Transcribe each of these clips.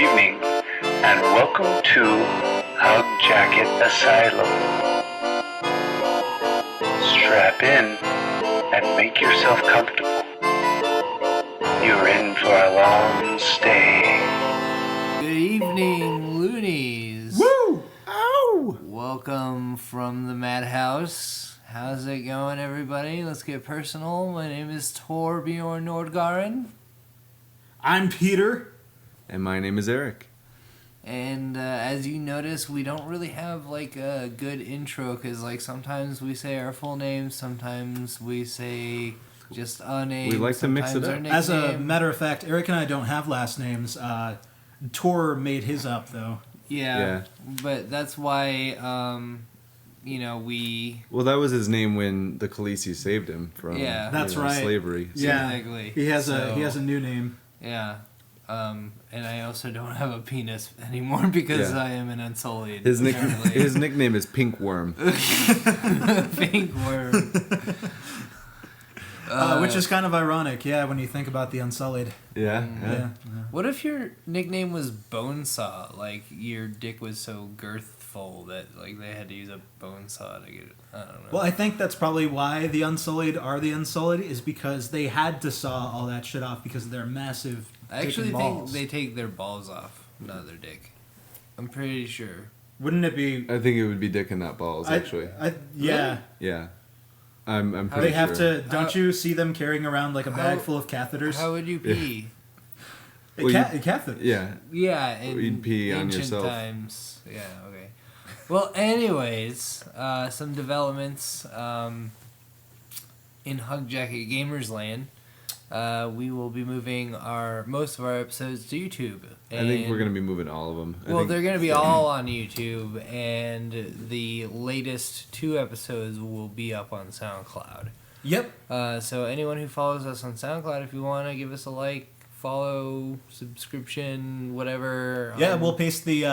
evening, and welcome to Hug Jacket Asylum. Strap in and make yourself comfortable. You're in for a long stay. Good evening, loonies. Woo! Ow! Welcome from the Madhouse. How's it going, everybody? Let's get personal. My name is Torbjorn Nordgaren. I'm Peter. And my name is Eric. And as you notice, we don't really have like a good intro because like sometimes we say our full name, sometimes we say just a name. We like to mix it sometimes up. our As a nickname. matter of fact, Eric and I don't have last names. Tor made his up, though. Yeah, but that's why, we... Well, that was his name when the Khaleesi saved him from That's right. slavery. So. Yeah. Exactly. He has a new name. Yeah. And I also don't have a penis anymore because Yeah. I am an Unsullied. His apparently. nickname is Pink Worm. Pink worm. Which is kind of ironic, when you think about the Unsullied. Yeah. Yeah. What if your nickname was Bonesaw? Like, your dick was so girthful that, like, they had to use a bone saw to get it. I don't know. Well, I think that's probably why the Unsullied are the Unsullied, is because they had to saw all that shit off because of their massive I dick actually and think balls. they take their balls off, not their dick. I'm pretty sure. Wouldn't it be... I think it would be dick and not balls, actually. Yeah. Yeah. I'm pretty They have sure. to... Don't you see them carrying around like a bag How- full of catheters? How would you pee? Well, Catheters. Yeah. Yeah, in Or you'd pee on ancient yourself. times. Yeah, okay. Well, anyways, some developments in Hug Jacket Gamers Land. We will be moving most of our episodes to YouTube. I think we're going to be moving all of them. They're going to be all on YouTube, and the latest 2 episodes will be up on SoundCloud. Yep. So anyone who follows us on SoundCloud, if you want to give us a like, follow, subscription, whatever. Yeah, we'll paste the,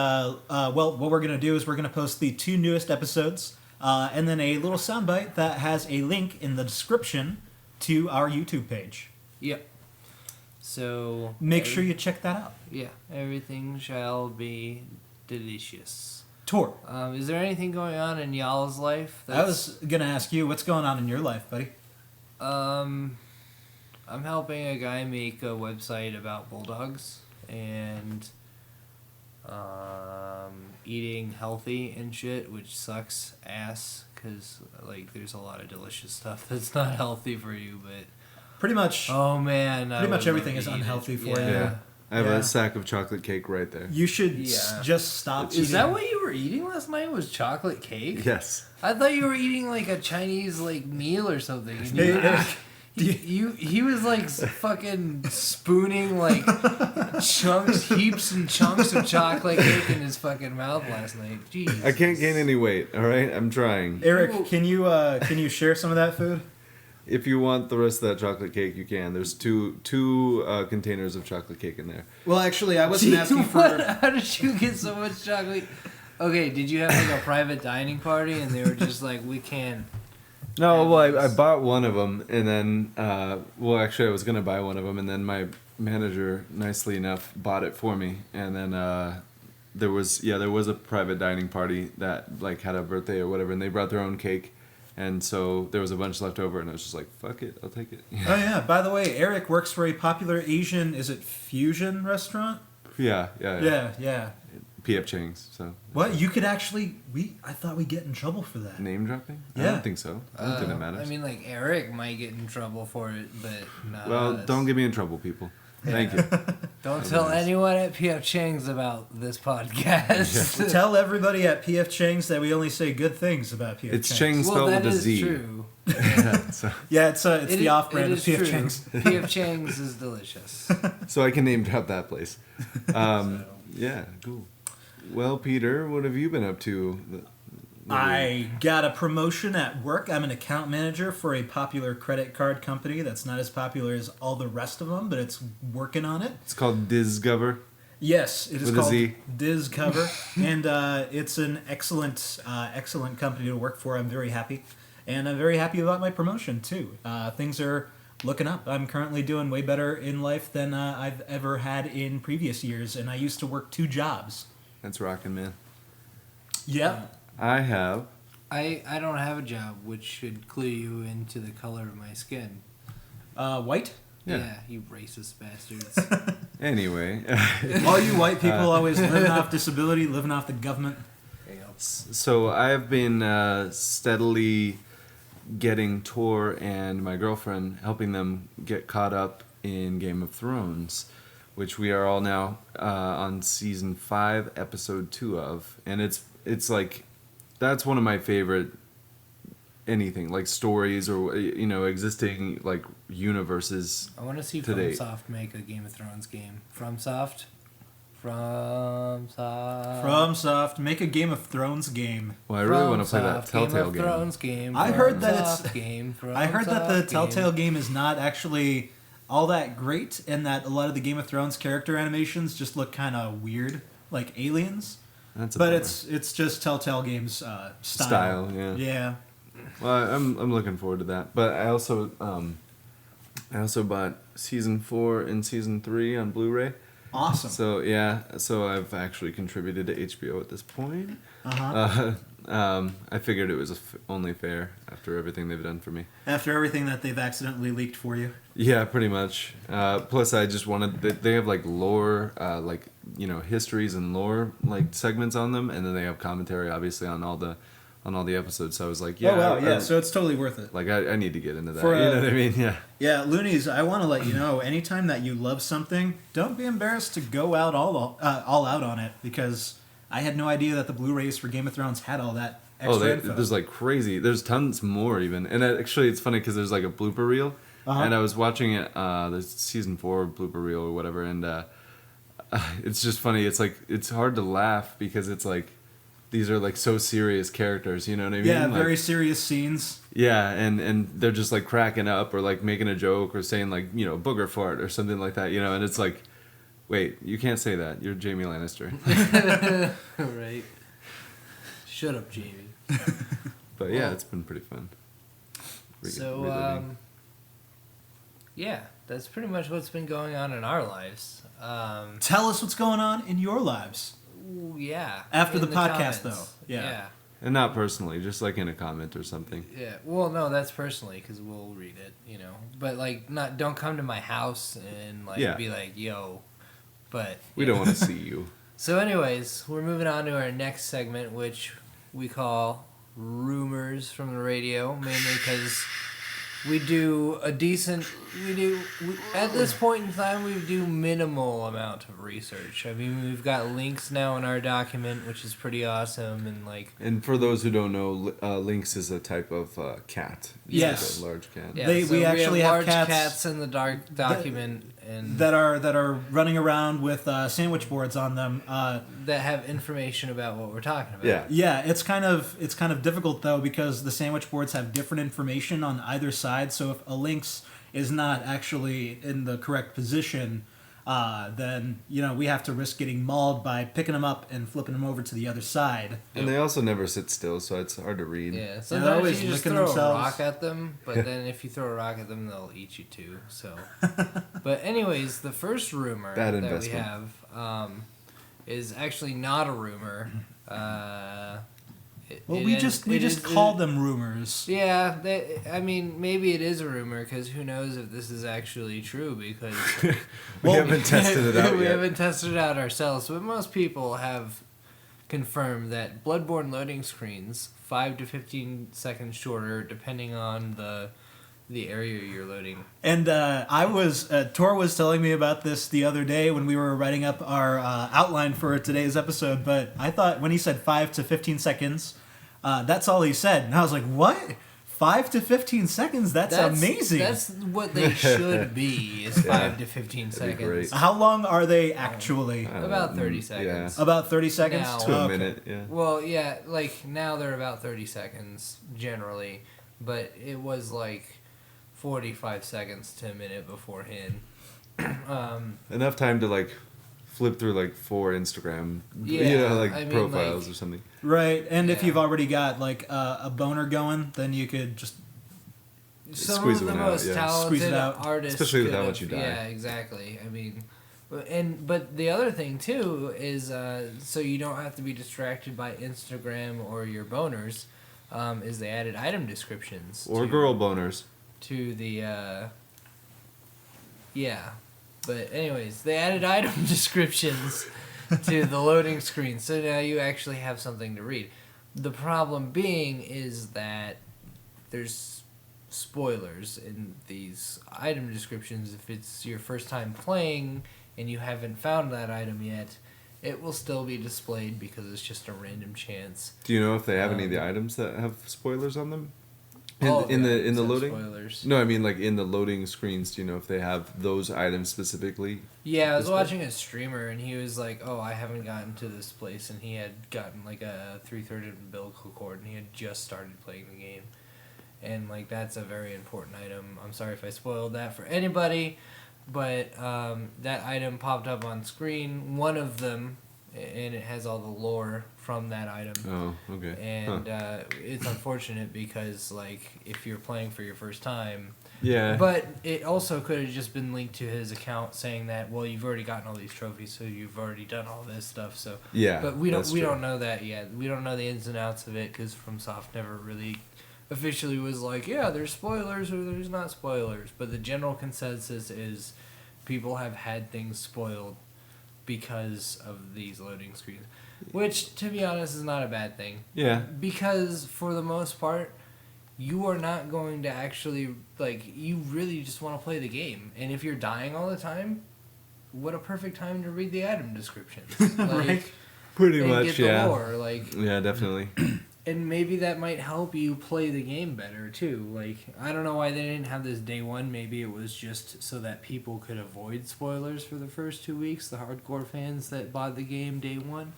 what we're going to do is we're going to post the 2 newest episodes, and then a little soundbite that has a link in the description to our YouTube page. Yep. So... Make sure you check that out. Yeah, everything shall be delicious. Tor, Is there anything going on in y'all's life? I was going to ask you, what's going on in your life, buddy? I'm helping a guy make a website about bulldogs and eating healthy and shit, which sucks ass because like there's a lot of delicious stuff that's not healthy for you, but Pretty much, oh man, pretty much everything is unhealthy for you. Yeah. I have Yeah. a sack of chocolate cake right there. You should Yeah. just stop Is eating. that what you were eating last night? Was chocolate cake? Yes. I thought you were eating like a Chinese like meal or something. And Hey, Eric, he was like fucking spooning like heaps and chunks of chocolate cake in his fucking mouth last night. Jeez. I can't gain any weight, all right? I'm trying. Eric, can you share some of that food? If you want the rest of that chocolate cake, you can. There's two containers of chocolate cake in there. Well, actually, I wasn't asking What? for... How did you get so much chocolate? Okay, did you have like a private dining party and they were just like, we can't? No, well, I bought one of them, and then, actually, I was going to buy one of them, and then my manager, nicely enough, bought it for me, and then there was a private dining party that, like, had a birthday or whatever, and they brought their own cake, and so there was a bunch left over, and I was just like, fuck it, I'll take it. Oh, yeah. By the way, Eric works for a popular Asian, is it fusion restaurant? Yeah. Yeah. P.F. Chang's, so. What? You could actually... I thought we'd get in trouble for that. Name dropping? I Yeah. don't think so. I don't think that matters. I mean, like Eric might get in trouble for it, but not Well, us. don't get me in trouble, people. Thank you. Don't tell anyone at PF Chang's about this podcast. Tell everybody at P.F. Chang's that we only say good things about P.F. It's Chang's. Chang's Well, spelled that with a is Z. true. So, Yeah, it's It the is- off-brand it of is P.F. true. Chang's. PF Chang's is delicious. so I can name drop that place. Yeah, cool. Well, Peter, what have you been up to? I got a promotion at work. I'm an account manager for a popular credit card company that's not as popular as all the rest of them, but it's working on it. It's called Discover. Yes, it is With a called Z. Discover, and it's an excellent company to work for. I'm very happy, and I'm very happy about my promotion too. Things are looking up. I'm currently doing way better in life than I've ever had in previous years, and I used to work 2 jobs. That's rocking, man. Yeah. I have. I don't have a job, which should clue you into the color of my skin. White? Yeah. You racist bastards. Anyway, All you white people always living off disability, living off the government. so I've been steadily getting Tor and my girlfriend, helping them get caught up in Game of Thrones, which we are all now on season 5, episode 2 of, and it's like that's one of my favorite anything like stories or existing like universes. I want to see to date. FromSoft make a Game of Thrones game. FromSoft. FromSoft, make a Game of Thrones game. Well, I really want to play that Telltale Game of game. Thrones game. I heard that FromSoft game. I heard that the FromSoft Telltale game is not actually all that great, and that a lot of the Game of Thrones character animations just look kind of weird, like aliens. That's a But bummer. it's just Telltale Games style. yeah. Yeah. Well, I'm looking forward to that. But I also bought season 4 and season 3 on Blu-ray. Awesome. So I've actually contributed to HBO at this point. Uh-huh. I figured it was only fair after everything they've done for me. After everything that they've accidentally leaked for you. Yeah, pretty much. Plus, I just wanted they have like lore, histories and lore like segments on them, and then they have commentary, obviously, on all the episodes. So I was like, yeah, Oh, wow, yeah, so it's totally worth it. like I need to get into that. For, you know what I mean? Yeah. Yeah, Loonies, I want to let you know, anytime that you love something, don't be embarrassed to go out all out on it, because I had no idea that the Blu-rays for Game of Thrones had all that extra info. There's like crazy. There's tons more even. And actually, it's funny because there's like a blooper reel, and I was watching it, the season 4 blooper reel or whatever, and it's just funny. It's like it's hard to laugh because it's like these are like so serious characters. You know what I mean? Yeah, Like, very serious scenes. Yeah, and they're just like cracking up or like making a joke or saying like booger fart or something like that. And it's like, wait, you can't say that. You're Jamie Lannister. Right. Shut up, Jamie. But yeah, it's been pretty fun. Reliving. Yeah, that's pretty much what's been going on in our lives. Tell us what's going on in your lives. Yeah. After in the podcast, comments. though. Yeah. And not personally, just like in a comment or something. Yeah. Well, no, that's personally because we'll read it, But like, don't come to my house and like be like, yo. But We don't want to see you. So, anyways, we're moving on to our next segment, which we call rumors from the radio, mainly because we do at this point in time, we do minimal amount of research. I mean, we've got links now in our document, which is pretty awesome, and like. And for those who don't know, lynx is a type of cat. Yes. It's a large cat. Yeah, We actually have large cats in the document and that are running around with sandwich boards on them. that have information about what we're talking about. Yeah. Yeah, it's kind of difficult though, because the sandwich boards have different information on either side. So if a lynx is not actually in the correct position, then we have to risk getting mauled by picking them up and flipping them over to the other side. And they also never sit still, so it's hard to read. Yeah, they're sometimes always you just licking throw themselves. a rock at them, but then if you throw a rock at them, they'll eat you too. So, but anyways, the first rumor Bad that we investment. have is actually not a rumor. We just call them rumors. Yeah, I mean, maybe it is a rumor because who knows if this is actually true because We haven't tested it out we yet. haven't tested it out ourselves, but most people have confirmed that Bloodborne loading screens 5 to 15 seconds shorter depending on the area you're loading. And Tor was telling me about this the other day when we were writing up our outline for today's episode, but I thought when he said 5 to 15 seconds, that's all he said. And I was like, what? 5 to 15 seconds? That's amazing. That's what they should be, is 5 to 15 That'd be seconds. great. How long are they actually? About 30 seconds. About 30 seconds? Now- To a Okay. minute, yeah. Well, yeah, like now they're about 30 seconds generally, but it was like 45 seconds to a minute beforehand. Enough time to like flip through like 4 Instagram, Yeah, like I mean, profiles like- or something. Right, and if Yeah. you've already got like a boner going, then you could just some Squeeze of the one out, most yeah. Squeeze it talented out. artists, Especially with could how have- much you die. Yeah, exactly. I mean, but the other thing too is so you don't have to be distracted by Instagram or your boners. Is they added item descriptions Or to, girl boners. to the yeah. But anyways, they added item descriptions to the loading screen, so now you actually have something to read. The problem being is that there's spoilers in these item descriptions. If it's your first time playing and you haven't found that item yet, it will still be displayed because it's just a random chance. Do you know if they have any of the Um, items that have spoilers on them? All of In the items have loading? spoilers. No, I mean like in the loading screens. Do you know if they have those items specifically? Yeah, I was Display? watching a streamer and he was like, "Oh, I haven't gotten to this place," and he had gotten like a 3/3 umbilical cord, and he had just started playing the game, and like that's a very important item. I'm sorry if I spoiled that for anybody, but that item popped up on screen. One of them, and it has all the lore from that item. Oh, okay. And Huh. it's unfortunate because like if you're playing for your first time. Yeah. But it also could have just been linked to his account saying that, well, you've already gotten all these trophies, so you've already done all this stuff. So, Yeah, but we that's true. don't know that yet. We don't know the ins and outs of it because FromSoft never really officially was like, yeah, there's spoilers or there's not spoilers. But the general consensus is people have had things spoiled because of these loading screens, which, to be honest, is not a bad thing. Yeah. Because for the most part, you are not going to actually, like, you really just want to play the game. And if you're dying all the time, what a perfect time to read the item descriptions. Like, Right. Pretty and much, get the yeah. lore, like, Yeah, definitely. and maybe that might help you play the game better too. Like, I don't know why they didn't have this day one. Maybe it was just so that people could avoid spoilers for the first 2 weeks. The hardcore fans that bought the game day one.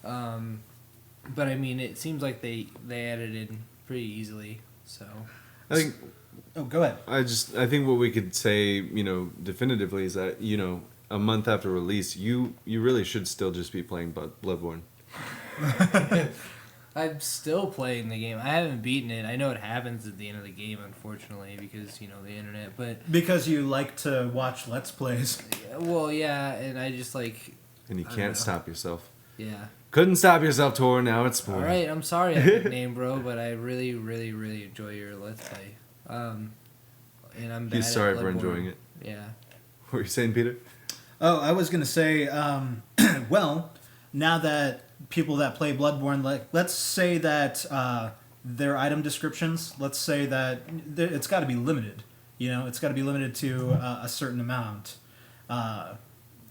But I mean, it seems like they added in pretty easily. So I think Oh, go ahead. I think what we could say, definitively is that, a month after release, you really should still just be playing Bloodborne. I'm still playing the game. I haven't beaten it. I know it happens at the end of the game, unfortunately, because the internet. But Because you like to watch Let's Plays. well, yeah, and I just like And you I don't can't know. stop yourself. yeah. Couldn't stop yourself, Tor. Now it's spoiled. All right, I'm sorry, I nickname bro, but I really, really, really enjoy your Let's Play. And I'm bad He's at sorry for Bloodborne. enjoying it. Yeah. What were you saying, Peter? Oh, I was going to say, well, now that people that play Bloodborne, like, let's say that their item descriptions, let's say that it's got to be limited. It's got to be limited to a certain amount.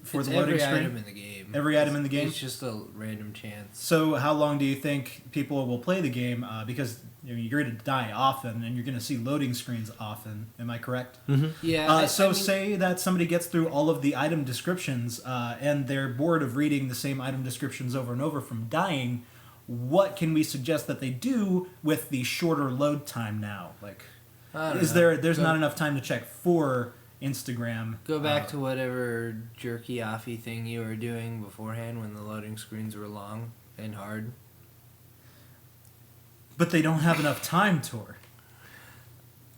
For It's the loading every screen. item in the game. Every item in the game? It's just a random chance. So how long do you think people will play the game? Because you're going to die often, and you're going to see loading screens often. Am I correct? Yeah. So I mean, say that somebody gets through all of the item descriptions, and they're bored of reading the same item descriptions over and over from dying. What can we suggest that they do with the shorter load time now? Like, I don't is know. there's Go- not enough time to check for Instagram? Go back to whatever jerky offy thing you were doing beforehand when the loading screens were long and hard. But they don't have enough time, Tor.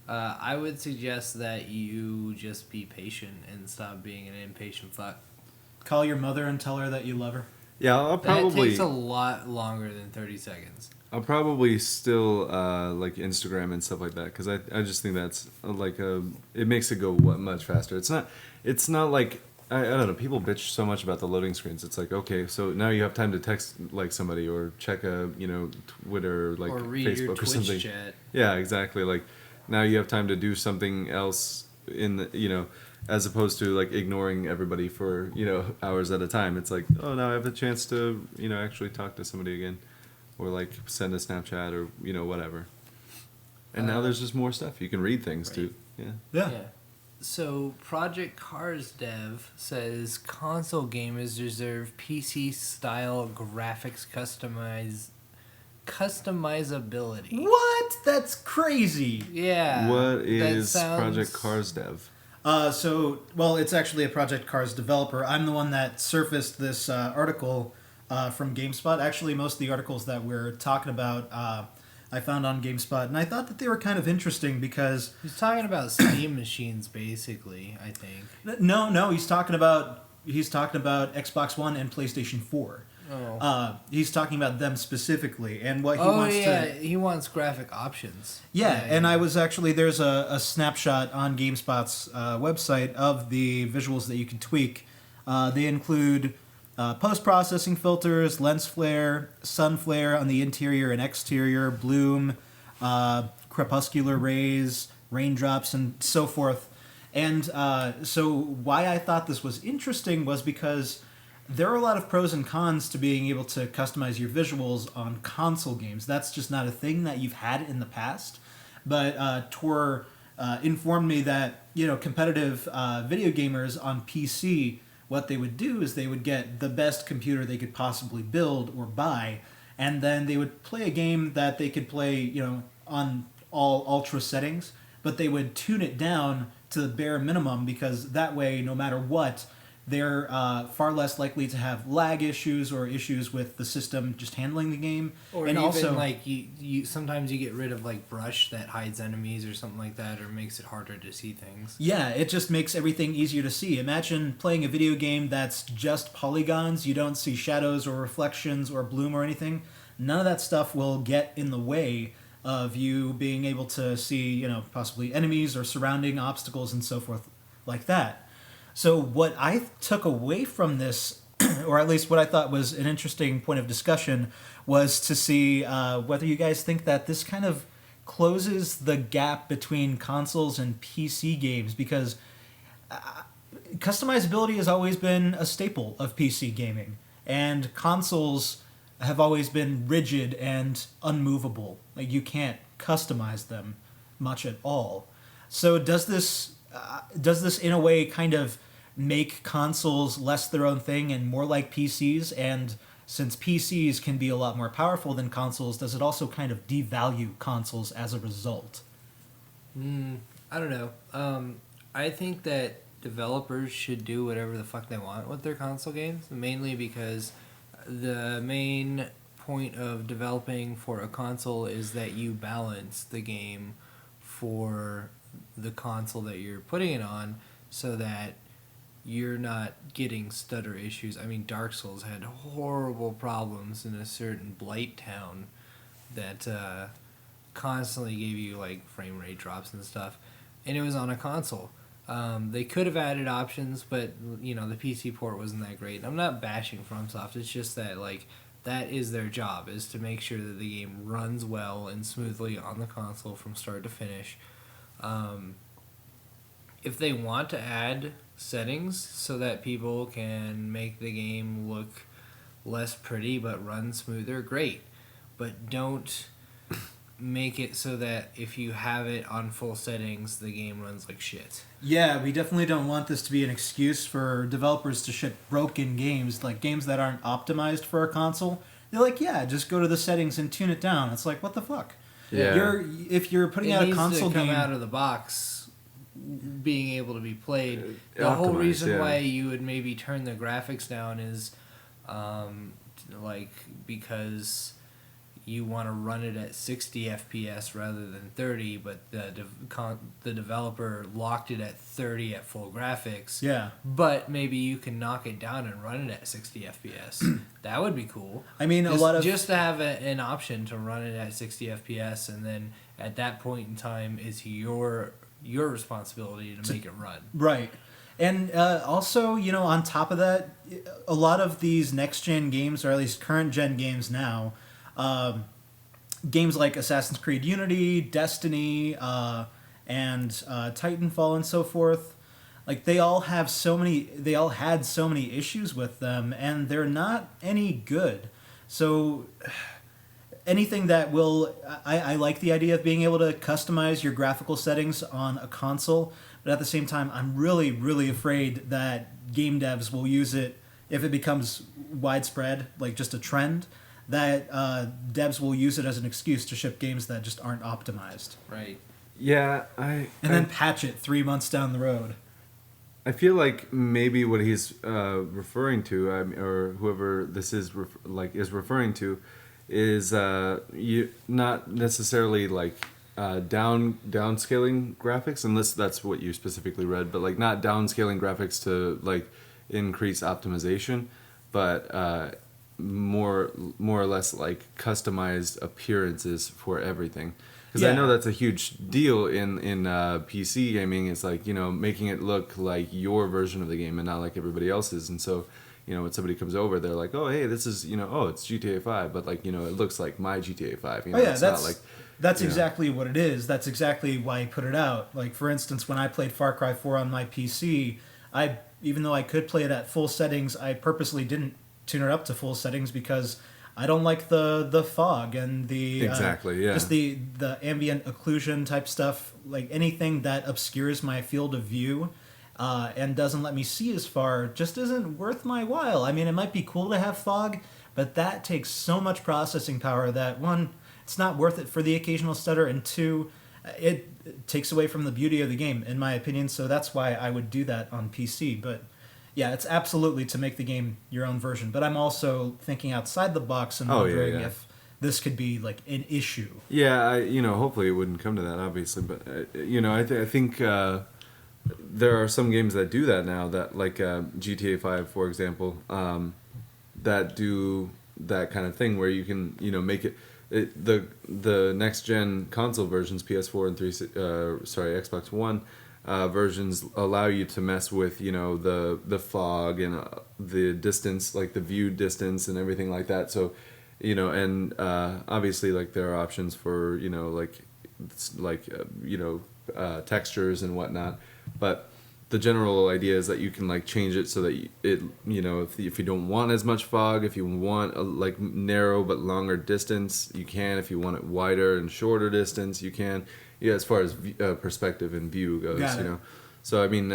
I would suggest that you just be patient and stop being an impatient fuck. Call your mother and tell her that you love her. Yeah, I'll That probably takes a lot longer than 30 seconds. I'll probably still like Instagram and stuff like that because I just think that's it makes it go much faster. It's not like I don't know. People bitch so much about the loading screens. It's like, okay, so now you have time to text like somebody or check a Twitter or read Facebook your or Twitch something. chat. Yeah, exactly. Like now you have time to do something else in the as opposed to like ignoring everybody for hours at a time. It's like, oh, now I have a chance to actually talk to somebody again, or like send a Snapchat or whatever. And now there's just more stuff you can read things right. too. Yeah. Yeah. So Project Cars dev says console gamers deserve PC style graphics customizability. What? That's crazy. Yeah. What that is sounds- Project Cars Dev? Well, it's actually a Project Cars developer. I'm the one that surfaced this article from GameSpot. Actually, most of the articles that we're talking about I found on GameSpot, and I thought that they were kind of interesting because He's talking about Steam machines, basically. I think. no, he's talking about Xbox One and PlayStation 4. Oh. He's talking about them specifically, and what he Oh wants yeah, to. he wants graphic options. Yeah, and I was actually there's a snapshot on GameSpot's website of the visuals that you can tweak. They include post-processing filters, lens flare, sun flare on the interior and exterior, bloom, crepuscular rays, raindrops, and so forth. And so why I thought this was interesting was because there are a lot of pros and cons to being able to customize your visuals on console games. That's just not a thing that you've had in the past. But Tor informed me that competitive video gamers on PC, what they would do is they would get the best computer they could possibly build or buy, and then they would play a game that they could play on all ultra settings, but they would tune it down to the bare minimum because that way, no matter what, they're far less likely to have lag issues or issues with the system just handling the game. Or and even also, like you sometimes you get rid of like brush that hides enemies or something like that, or makes it harder to see things. yeah, it just makes everything easier to see. Imagine playing a video game that's just polygons. You don't see shadows or reflections or bloom or anything. None of that stuff will get in the way of you being able to see, possibly enemies or surrounding obstacles and so forth like that. So what I took away from this, or at least what I thought was an interesting point of discussion, was to see whether you guys think that this kind of closes the gap between consoles and PC games, because customizability has always been a staple of PC gaming, and consoles have always been rigid and unmovable. Like, you can't customize them much at all. So does this in a way kind of make consoles less their own thing and more like PCs? And since PCs can be a lot more powerful than consoles, does it also kind of devalue consoles as a result? I don't know. I think that developers should do whatever the fuck they want with their console games, mainly because the main point of developing for a console is that you balance the game for the console that you're putting it on, so that you're not getting stutter issues. I mean, Dark Souls had horrible problems in a certain Blight town that constantly gave you like frame rate drops and stuff, and it was on a console. They could have added options, but the PC port wasn't that great. I'm not bashing FromSoft. It's just that that is their job, is to make sure that the game runs well and smoothly on the console from start to finish. If they want to add settings so that people can make the game look less pretty but run smoother, great. But don't make it so that if you have it on full settings, the game runs like shit. Yeah, we definitely don't want this to be an excuse for developers to ship broken games, like games that aren't optimized for a console. They're like, yeah, just go to the settings and tune it down. It's like, what the fuck? Yeah. If you're putting out a console to come game out of the box being able to be played. The whole Optimized, reason yeah. why you would maybe turn the graphics down is because you want to run it at 60 FPS rather than 30, but the developer locked it at 30 at full graphics. Yeah. But maybe you can knock it down and run it at 60 FPS. That would be cool. I mean, Just to have an option to run it at 60 FPS, and then at that point in time, it's your responsibility to make it run. Right. And also, on top of that, a lot of these next-gen games, or at least current-gen games now, games like Assassin's Creed Unity, Destiny, and Titanfall and so forth, like they all had so many issues with them, and they're not any good. So anything that will... I like the idea of being able to customize your graphical settings on a console, but at the same time, I'm really, really afraid that game devs will use it if it becomes widespread, like just a trend, that devs will use it as an excuse to ship games that just aren't optimized. Right. Yeah, And then patch it 3 months down the road. I feel like maybe what he's referring to, or whoever this is is referring to, is you not necessarily like downscaling graphics, unless that's what you specifically read, but like not downscaling graphics to like increase optimization, but more or less like customized appearances for everything. Because I know that's a huge deal in PC gaming. It's like, you know, making it look like your version of the game and not like everybody else's. And so, you know, when somebody comes over, they're like, oh, hey, this is, you know, oh, it's GTA 5, but like, you know, it looks like my GTA 5. You know, it's not like, that's you know. exactly what it is. That's exactly why I put it out. Like, for instance, when I played Far Cry 4 on my PC, even though I could play it at full settings, I purposely didn't tune it up to full settings because I don't like the fog and the just the ambient occlusion type stuff. Like anything that obscures my field of view and doesn't let me see as far just isn't worth my while. I mean, it might be cool to have fog, but that takes so much processing power that one, it's not worth it for the occasional stutter, and two, it takes away from the beauty of the game, in my opinion. So that's why I would do that on PC. But yeah, it's absolutely to make the game your own version. But I'm also thinking outside the box and wondering if this could be like an issue. Yeah, you know, hopefully it wouldn't come to that, obviously. But, you know, I think there are some games that do that now, that like GTA 5, for example, that do that kind of thing where you can, you know, make it the next gen console versions, PS4 and Xbox One versions allow you to mess with, you know, the fog and the distance, like the view distance and everything like that. So, you know, and obviously like there are options for, you know, textures and whatnot, but the general idea is that you can like change it so that it, you know, if you don't want as much fog, if you want a like narrow but longer distance, you can. If you want it wider and shorter distance, you can. Yeah, as far as perspective and view goes, you know. So I mean,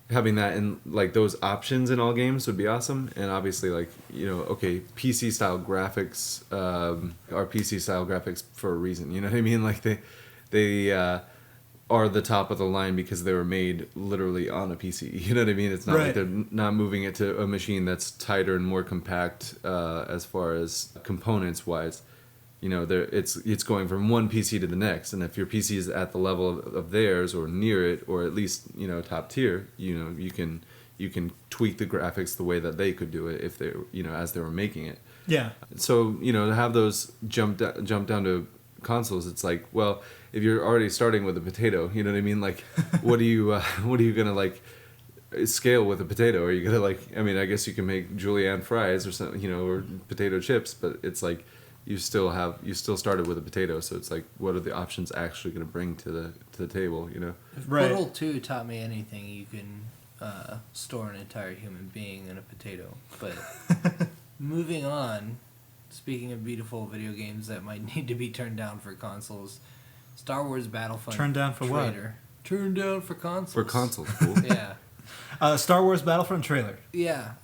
having that in like those options in all games would be awesome. And obviously, like, you know, okay, PC style graphics are PC style graphics for a reason. You know what I mean? Like they are the top of the line because they were made literally on a PC. You know what I mean? It's not like they're not moving it to a machine that's tighter and more compact as far as components wise. You know, it's going from one PC to the next, and if your PC is at the level of theirs or near it, or at least, you know, top tier, you know, you can tweak the graphics the way that they could do it if they, you know, as they were making it. Yeah. So, you know, to have those jump down to consoles, it's like, well, if you're already starting with a potato, you know what I mean? Like, what are you gonna like scale with a potato? Are you gonna like? I mean, I guess you can make julienne fries or something, you know, or potato chips, but it's like you still started with a potato, so it's like, what are the options actually going to bring to the table, you know? If Portal 2 taught me anything, you can store an entire human being in a potato. But moving on, speaking of beautiful video games that might need to be turned down for consoles, Star Wars Battlefront Turned down for trailer. What? Turned down for consoles. For consoles, cool. Yeah. Star Wars Battlefront trailer. Yeah.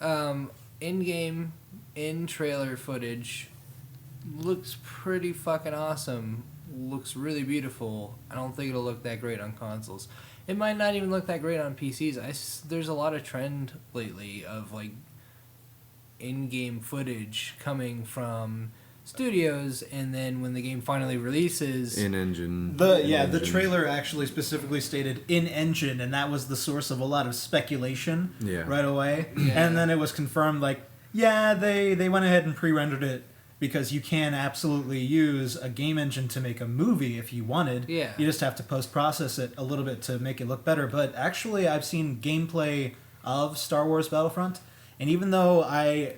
In-game, in-trailer footage looks pretty fucking awesome. Looks really beautiful. I don't think it'll look that great on consoles. It might not even look that great on PCs. There's a lot of trend lately of like in-game footage coming from studios, and then when the game finally releases, in-engine. The trailer actually specifically stated in-engine, and that was the source of a lot of speculation right away. Yeah. And then it was confirmed, like, yeah, they went ahead and pre-rendered it, because you can absolutely use a game engine to make a movie if you wanted. Yeah. You just have to post-process it a little bit to make it look better. But actually, I've seen gameplay of Star Wars Battlefront, and even though I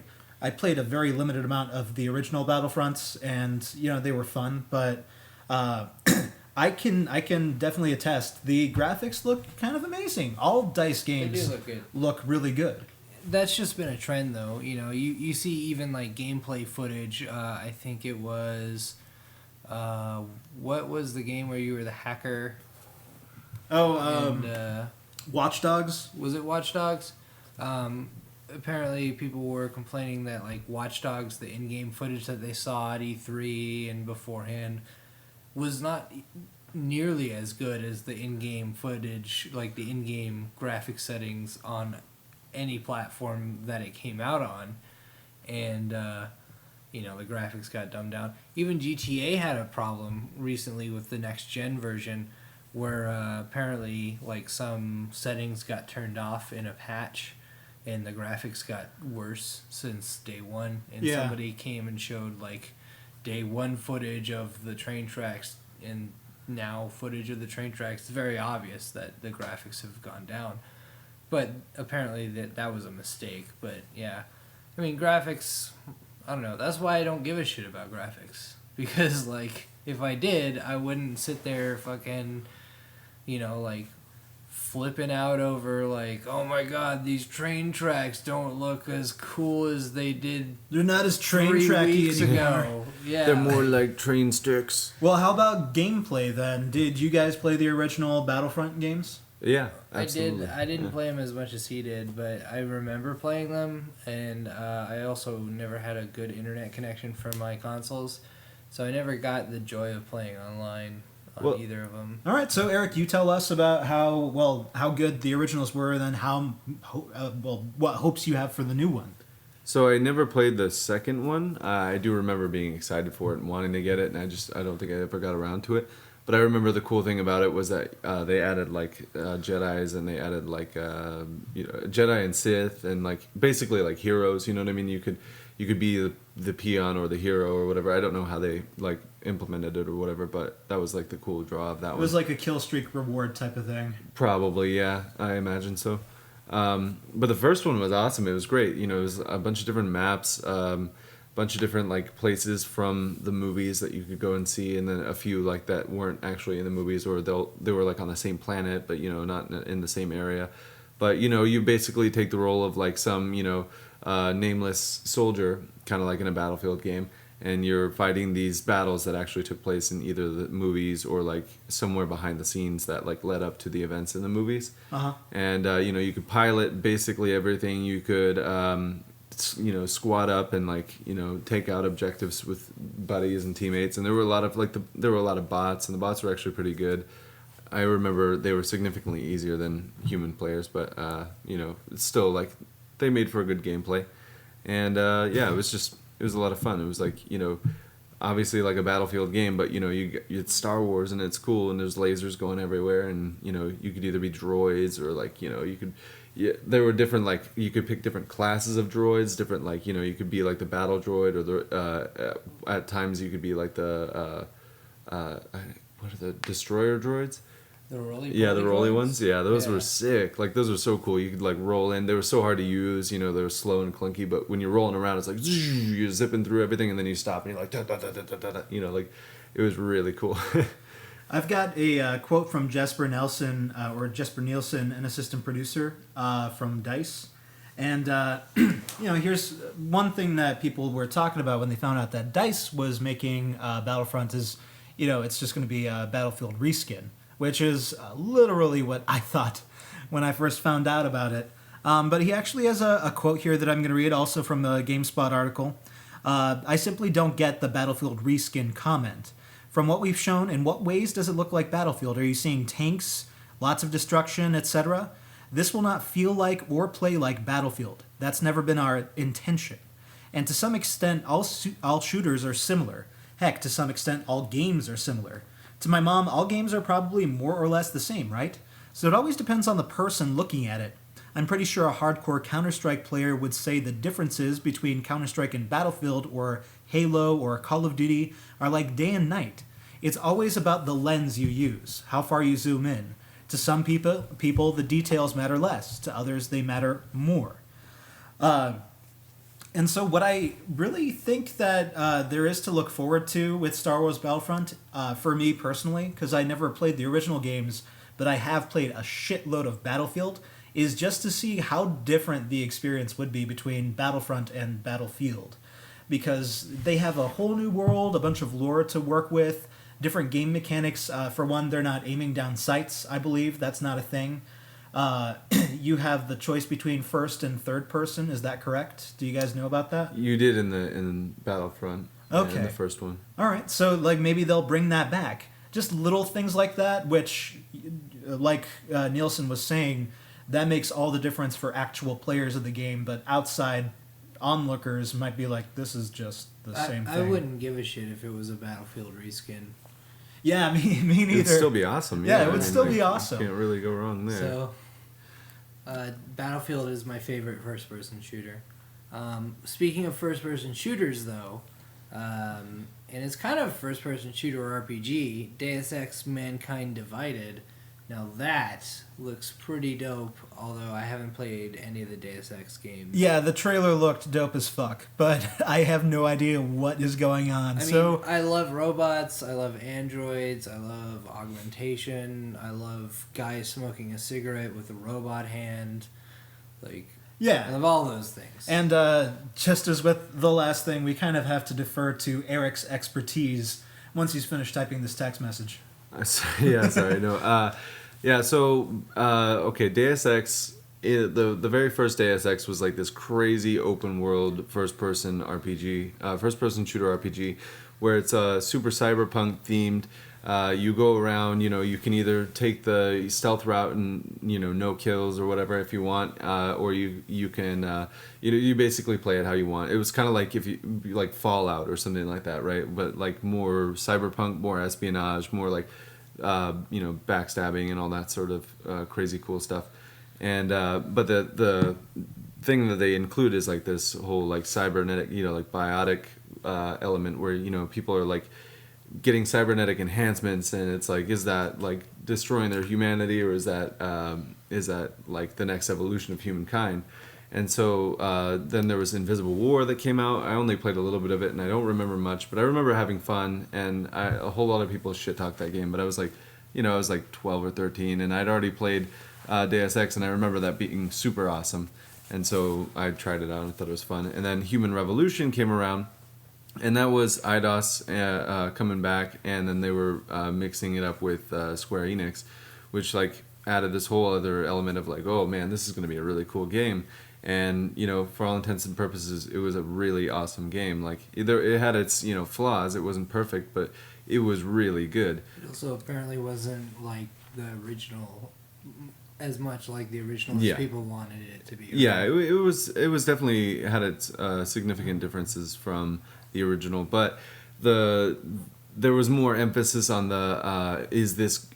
played a very limited amount of the original Battlefronts, and, you know, they were fun, but I can definitely attest, the graphics look kind of amazing. All DICE games look really good. That's just been a trend, though. You know, you see even like gameplay footage. I think it was, what was the game where you were the hacker? Watch Dogs. Was it Watch Dogs? Apparently, people were complaining that like Watch Dogs, the in-game footage that they saw at E3 and beforehand, was not nearly as good as the in-game footage, like the in-game graphic settings on any platform that it came out on. And the graphics got dumbed down. Even GTA had a problem recently with the next gen version, where apparently like some settings got turned off in a patch, and the graphics got worse since day one. And Yeah. somebody came and showed like day one footage of the train tracks and now footage of the train tracks. It's very obvious that the graphics have gone down, but apparently that was a mistake. But yeah, I mean, graphics, I don't know. That's why I don't give a shit about graphics. Because, like, if I did, I wouldn't sit there fucking, like, flipping out over, like, oh my god, these train tracks don't look as cool as they did They're not as train 3 tracky weeks anymore. ago. Yeah. They're more like train sticks. Well, how about gameplay then? Did you guys play the original Battlefront games? Yeah, absolutely. I didn't Yeah. play them as much as he did, but I remember playing them, and I also never had a good internet connection for my consoles, so I never got the joy of playing online on Well- either of them. All right, so Eric, you tell us about how good the originals were, and then what hopes you have for the new one. So I never played the second one. I do remember being excited for it and wanting to get it, and I don't think I ever got around to it. But I remember the cool thing about it was that they added like Jedi's, and they added like Jedi and Sith, and like basically like heroes. You know what I mean? You could be the peon or the hero or whatever. I don't know how they like implemented it or whatever, but that was like the cool draw of that one. It was like a kill streak reward type of thing. Probably, yeah. I imagine so. But the first one was awesome. It was great. It was a bunch of different maps, bunch of different like places from the movies that you could go and see, and then a few like that weren't actually in the movies, or they were like on the same planet, but not in the same area. But you basically take the role of like some nameless soldier, kind of like in a Battlefield game, and you're fighting these battles that actually took place in either the movies or like somewhere behind the scenes that like led up to the events in the movies. And you could pilot basically everything. You could squad up and like take out objectives with buddies and teammates. And there were a lot of bots, and the bots were actually pretty good. I remember they were significantly easier than human players, but it's still like they made for a good gameplay. And it was a lot of fun. It was like obviously like a Battlefield game, but it's Star Wars and it's cool, and there's lasers going everywhere, and you could either be droids or like there were different, like you could pick different classes of droids, different like you could be like the battle droid, or the at times you could be like the what are the destroyer droids? The roly Yeah, the roly droids? ones. Yeah, those Yeah. were sick. Like those were so cool. You could like roll in. They were so hard to use. They were slow and clunky. But when you're rolling around, it's like you're zipping through everything, and then you stop and you're like da, da, da, da, da, da, like it was really cool. I've got a quote from Jesper Nielsen, an assistant producer from DICE. And, here's one thing that people were talking about when they found out that DICE was making Battlefront is, it's just going to be a Battlefield reskin, which is literally what I thought when I first found out about it. But he actually has a quote here that I'm going to read, also from the GameSpot article. I simply don't get the Battlefield reskin comment. From what we've shown, in what ways does it look like Battlefield? Are you seeing tanks, lots of destruction, etc.? This will not feel like or play like Battlefield. That's never been our intention. And to some extent, all shooters are similar. Heck, to some extent, all games are similar. To my mom, all games are probably more or less the same, right? So it always depends on the person looking at it. I'm pretty sure a hardcore Counter-Strike player would say the differences between Counter-Strike and Battlefield or Halo or Call of Duty are like day and night. It's always about the lens you use, how far you zoom in. To some people, the details matter less. To others, they matter more. And so what I really think that there is to look forward to with Star Wars Battlefront, for me personally, because I never played the original games, but I have played a shitload of Battlefield, is just to see how different the experience would be between Battlefront and Battlefield. Because they have a whole new world, a bunch of lore to work with, different game mechanics. For one, they're not aiming down sights, I believe. That's not a thing. You have the choice between first and third person. Is that correct? Do you guys know about that? You did in Battlefront. Okay. In the first one. All right, so like maybe they'll bring that back. Just little things like that, which, like Nielsen was saying, that makes all the difference for actual players of the game. But outside onlookers might be like, this is just the same I thing. wouldn't give a shit if it was a Battlefield reskin. Yeah, me neither. It'd still be awesome. Yeah, it I would mean, still be you awesome. Can't really go wrong there. So, Battlefield is my favorite first-person shooter. Speaking of first-person shooters, though, and it's kind of a first-person shooter RPG, Deus Ex: Mankind Divided. Now that looks pretty dope, although I haven't played any of the Deus Ex games. Yeah, the trailer looked dope as fuck, but I have no idea what is going on. I so mean, I love robots, I love androids, I love augmentation, I love guys smoking a cigarette with a robot hand. Like, I yeah. love all those things. And just as with the last thing, we kind of have to defer to Eric's expertise once he's finished typing this text message. Yeah, sorry, no. Yeah, so, okay, Deus Ex, the very first Deus Ex was like this crazy open world first-person RPG, first-person shooter RPG, where it's super cyberpunk themed. You go around, you can either take the stealth route and, no kills or whatever if you want, or you can, you basically play it how you want. It was kind of like if you, like Fallout or something like that, right? But like more cyberpunk, more espionage, more like, backstabbing and all that sort of crazy cool stuff. And, but the thing that they include is like this whole like cybernetic, like biotic element where, people are like, getting cybernetic enhancements, and it's like, is that like destroying their humanity, or is that like the next evolution of humankind? And so then there was Invisible War that came out. I only played a little bit of it, and I don't remember much, but I remember having fun, and a whole lot of people shit talked that game, but I was like, I was like 12 or 13, and I'd already played Deus Ex, and I remember that being super awesome, and so I tried it out, and I thought it was fun. And then Human Revolution came around, and that was Eidos coming back, and then they were mixing it up with Square Enix, which like added this whole other element of like, oh man, this is going to be a really cool game. And for all intents and purposes, it was a really awesome game. Like either it had its flaws, it wasn't perfect, but it was really good. It also apparently wasn't like the original, as much like the original Yeah. as people wanted it to be. Yeah, it was definitely had its significant differences from the original, but there was more emphasis on the is this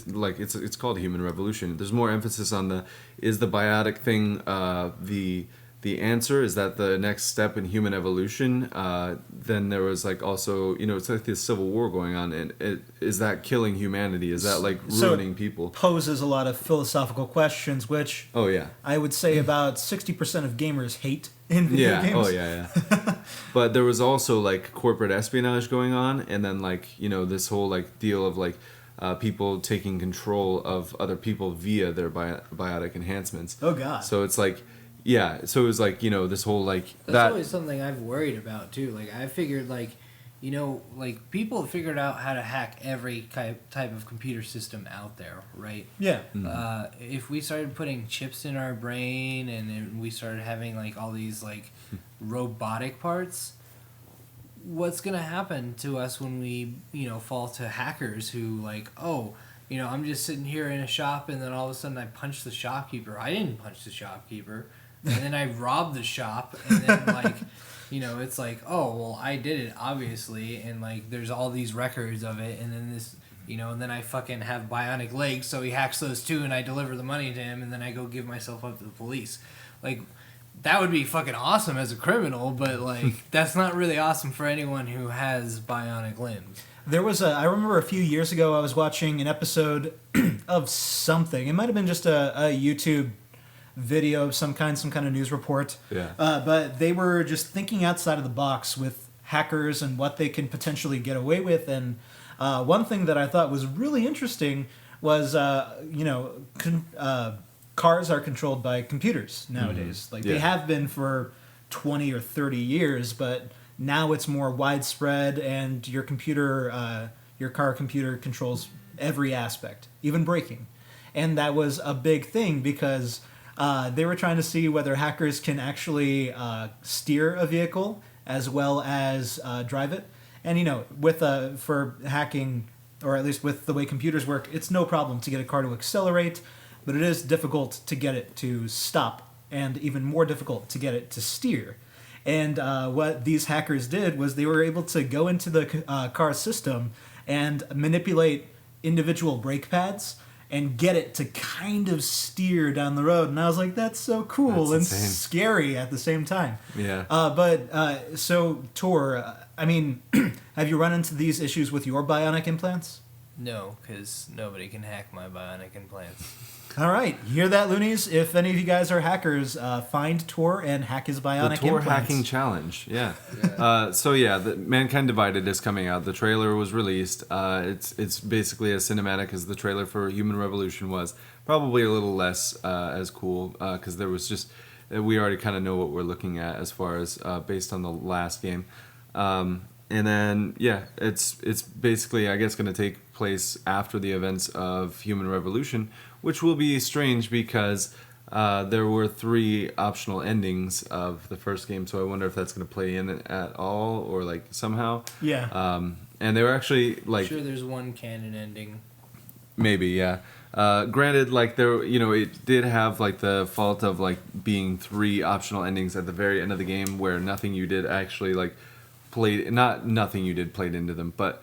like it's called Human Revolution. There's more emphasis on the is the biotic thing the answer, is that the next step in human evolution. Then there was like also it's like this civil war going on, and is that killing humanity? Is that like ruining people? Poses a lot of philosophical questions, which Oh yeah. I would say about 60% of gamers hate in video Yeah. games. Oh yeah. But there was also like corporate espionage going on, and then like this whole like deal of like people taking control of other people via their biotic enhancements. Oh god. So it's like, yeah. So it was like this whole like That's that. always something I've worried about too. Like I figured like like people have figured out how to hack every type of computer system out there, right? Yeah. If we started putting chips in our brain, and then we started having like all these like robotic parts, what's gonna happen to us when we fall to hackers who like, oh, I'm just sitting here in a shop, and then all of a sudden I punch the shopkeeper. I didn't punch the shopkeeper, and then I robbed the shop, and then like it's like, oh well, I did it obviously, and like there's all these records of it, and then this and then I fucking have bionic legs, so he hacks those too, and I deliver the money to him, and then I go give myself up to the police. Like, that would be fucking awesome as a criminal, but like that's not really awesome for anyone who has bionic limbs. There was I remember a few years ago I was watching an episode of something. It might have been just a YouTube video of some kind of news report. Yeah. But they were just thinking outside of the box with hackers and what they can potentially get away with. And one thing that I thought was really interesting was, cars are controlled by computers nowadays. Like they have been for 20 or 30 years, but now it's more widespread, and your car computer controls every aspect, even braking. And that was a big thing because they were trying to see whether hackers can actually steer a vehicle as well as drive it. And for hacking, or at least with the way computers work, it's no problem to get a car to accelerate, but it is difficult to get it to stop, and even more difficult to get it to steer. And what these hackers did was they were able to go into the car system and manipulate individual brake pads and get it to kind of steer down the road. And I was like, that's so cool That's and insane. scary at the same time. Yeah. So, Tor, I mean, have you run into these issues with your bionic implants? No, because nobody can hack my bionic implants. All right, you hear that, loonies? If any of you guys are hackers, find Tor and hack his bionic The Tor implants. hacking challenge, yeah. The Mankind Divided is coming out. The trailer was released. It's basically as cinematic as the trailer for Human Revolution was. Probably a little less as cool because there was just we already kind of know what we're looking at as far as based on the last game. And then it's basically I guess going to take place after the events of Human Revolution, which will be strange because there were 3 optional endings of the first game, so I wonder if that's going to play in at all or like somehow. Yeah. And they were actually like Sure, there's one canon ending. maybe, yeah. Granted, like there, it did have like the fault of like being 3 optional endings at the very end of the game where nothing you did actually like played, not nothing you did played into them, but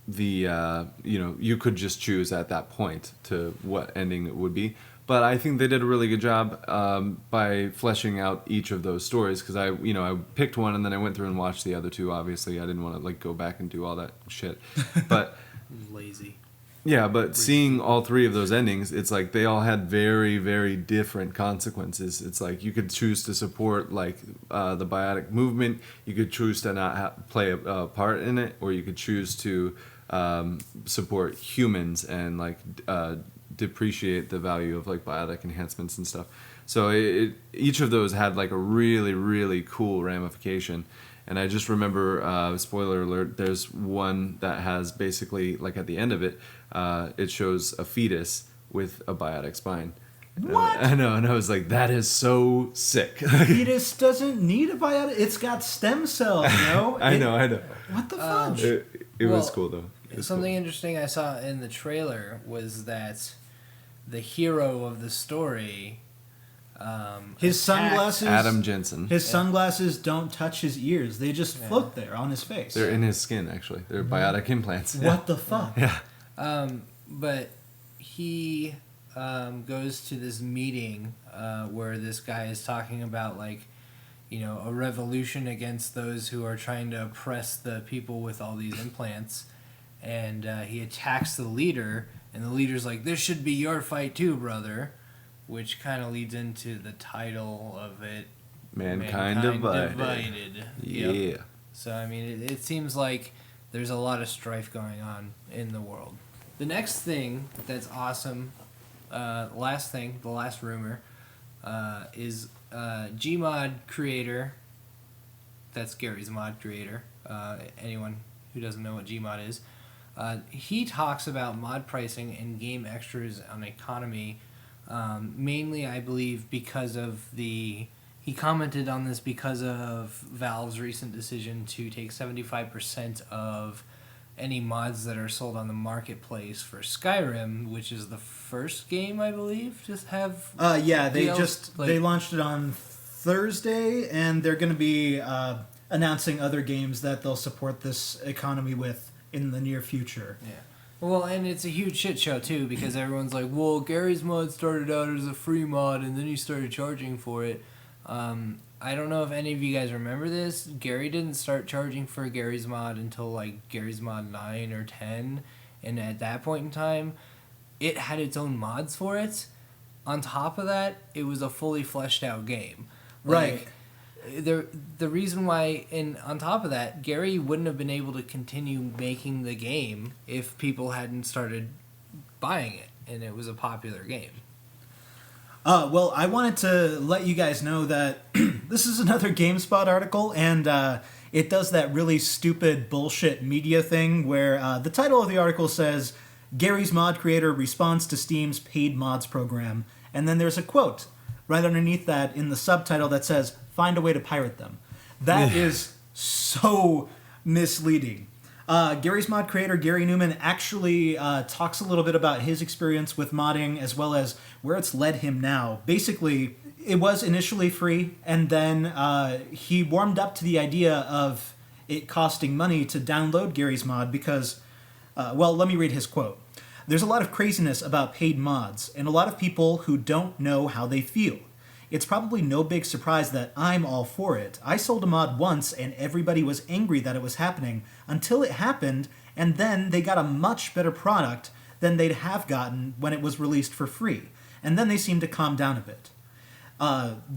you could just choose at that point to what ending it would be. But I think they did a really good job by fleshing out each of those stories because I picked one and then I went through and watched the other 2. Obviously, I didn't want to like go back and do all that shit, but. Lazy. Yeah, but seeing all 3 of those endings, it's like they all had very, very different consequences. It's like you could choose to support like the biotic movement, you could choose to not play a part in it, or you could choose to support humans and like depreciate the value of like biotic enhancements and stuff. So each of those had like a really, really cool ramification. And I just remember, spoiler alert, there's one that has basically, like at the end of it, it shows a fetus with a biotic spine. What? I know, and I was like, that is so sick. Fetus doesn't need a biotic. It's got stem cells, I know. What the fudge? It was Well, cool, though. It was Something interesting I saw in the trailer was that the hero of the story. His attacked- sunglasses. cool. Adam Jensen. His sunglasses don't touch his ears. They just float there on his face. They're in his skin, actually. They're biotic implants. What the fuck? Yeah. But he goes to this meeting where this guy is talking about like, a revolution against those who are trying to oppress the people with all these implants, and he attacks the leader, and the leader's like, "This should be your fight too, brother," which kind of leads into the title of it, Mankind Divided. Yeah. Yep. So, I mean, it seems like there's a lot of strife going on in the world. The next thing that's awesome, the last rumor, is Gmod creator, that's Gary's mod creator, anyone who doesn't know what Gmod is, he talks about mod pricing and game extras on economy, mainly, I believe, because of he commented on this because of Valve's recent decision to take 75% of any mods that are sold on the marketplace for Skyrim, which is the first game, I believe, to have... They launched it on Thursday, and they're going to be announcing other games that they'll support this economy with in the near future. Yeah. Well, and it's a huge shit show, too, because everyone's like, well, Gary's mod started out as a free mod, and then he started charging for it. I don't know if any of you guys remember this. Gary didn't start charging for Gary's mod until, like, Gary's mod 9 or 10, and at that point in time, it had its own mods for it. On top of that, it was a fully fleshed out game. Right. The reason why, and on top of that, Gary wouldn't have been able to continue making the game if people hadn't started buying it, and it was a popular game. Well, I wanted to let you guys know that this is another GameSpot article, and it does that really stupid bullshit media thing where the title of the article says, Gary's mod creator responds to Steam's paid mods program, and then there's a quote right underneath that in the subtitle that says, find a way to pirate them. That is so misleading. Gary's mod creator, Gary Newman, actually talks a little bit about his experience with modding as well as where it's led him now. Basically, it was initially free, and then he warmed up to the idea of it costing money to download Gary's mod because, well, let me read his quote. There's a lot of craziness about paid mods, and a lot of people who don't know how they feel. It's probably no big surprise that I'm all for it. I sold a mod once, and everybody was angry that it was happening until it happened, and then they got a much better product than they'd have gotten when it was released for free. And then they seemed to calm down a bit.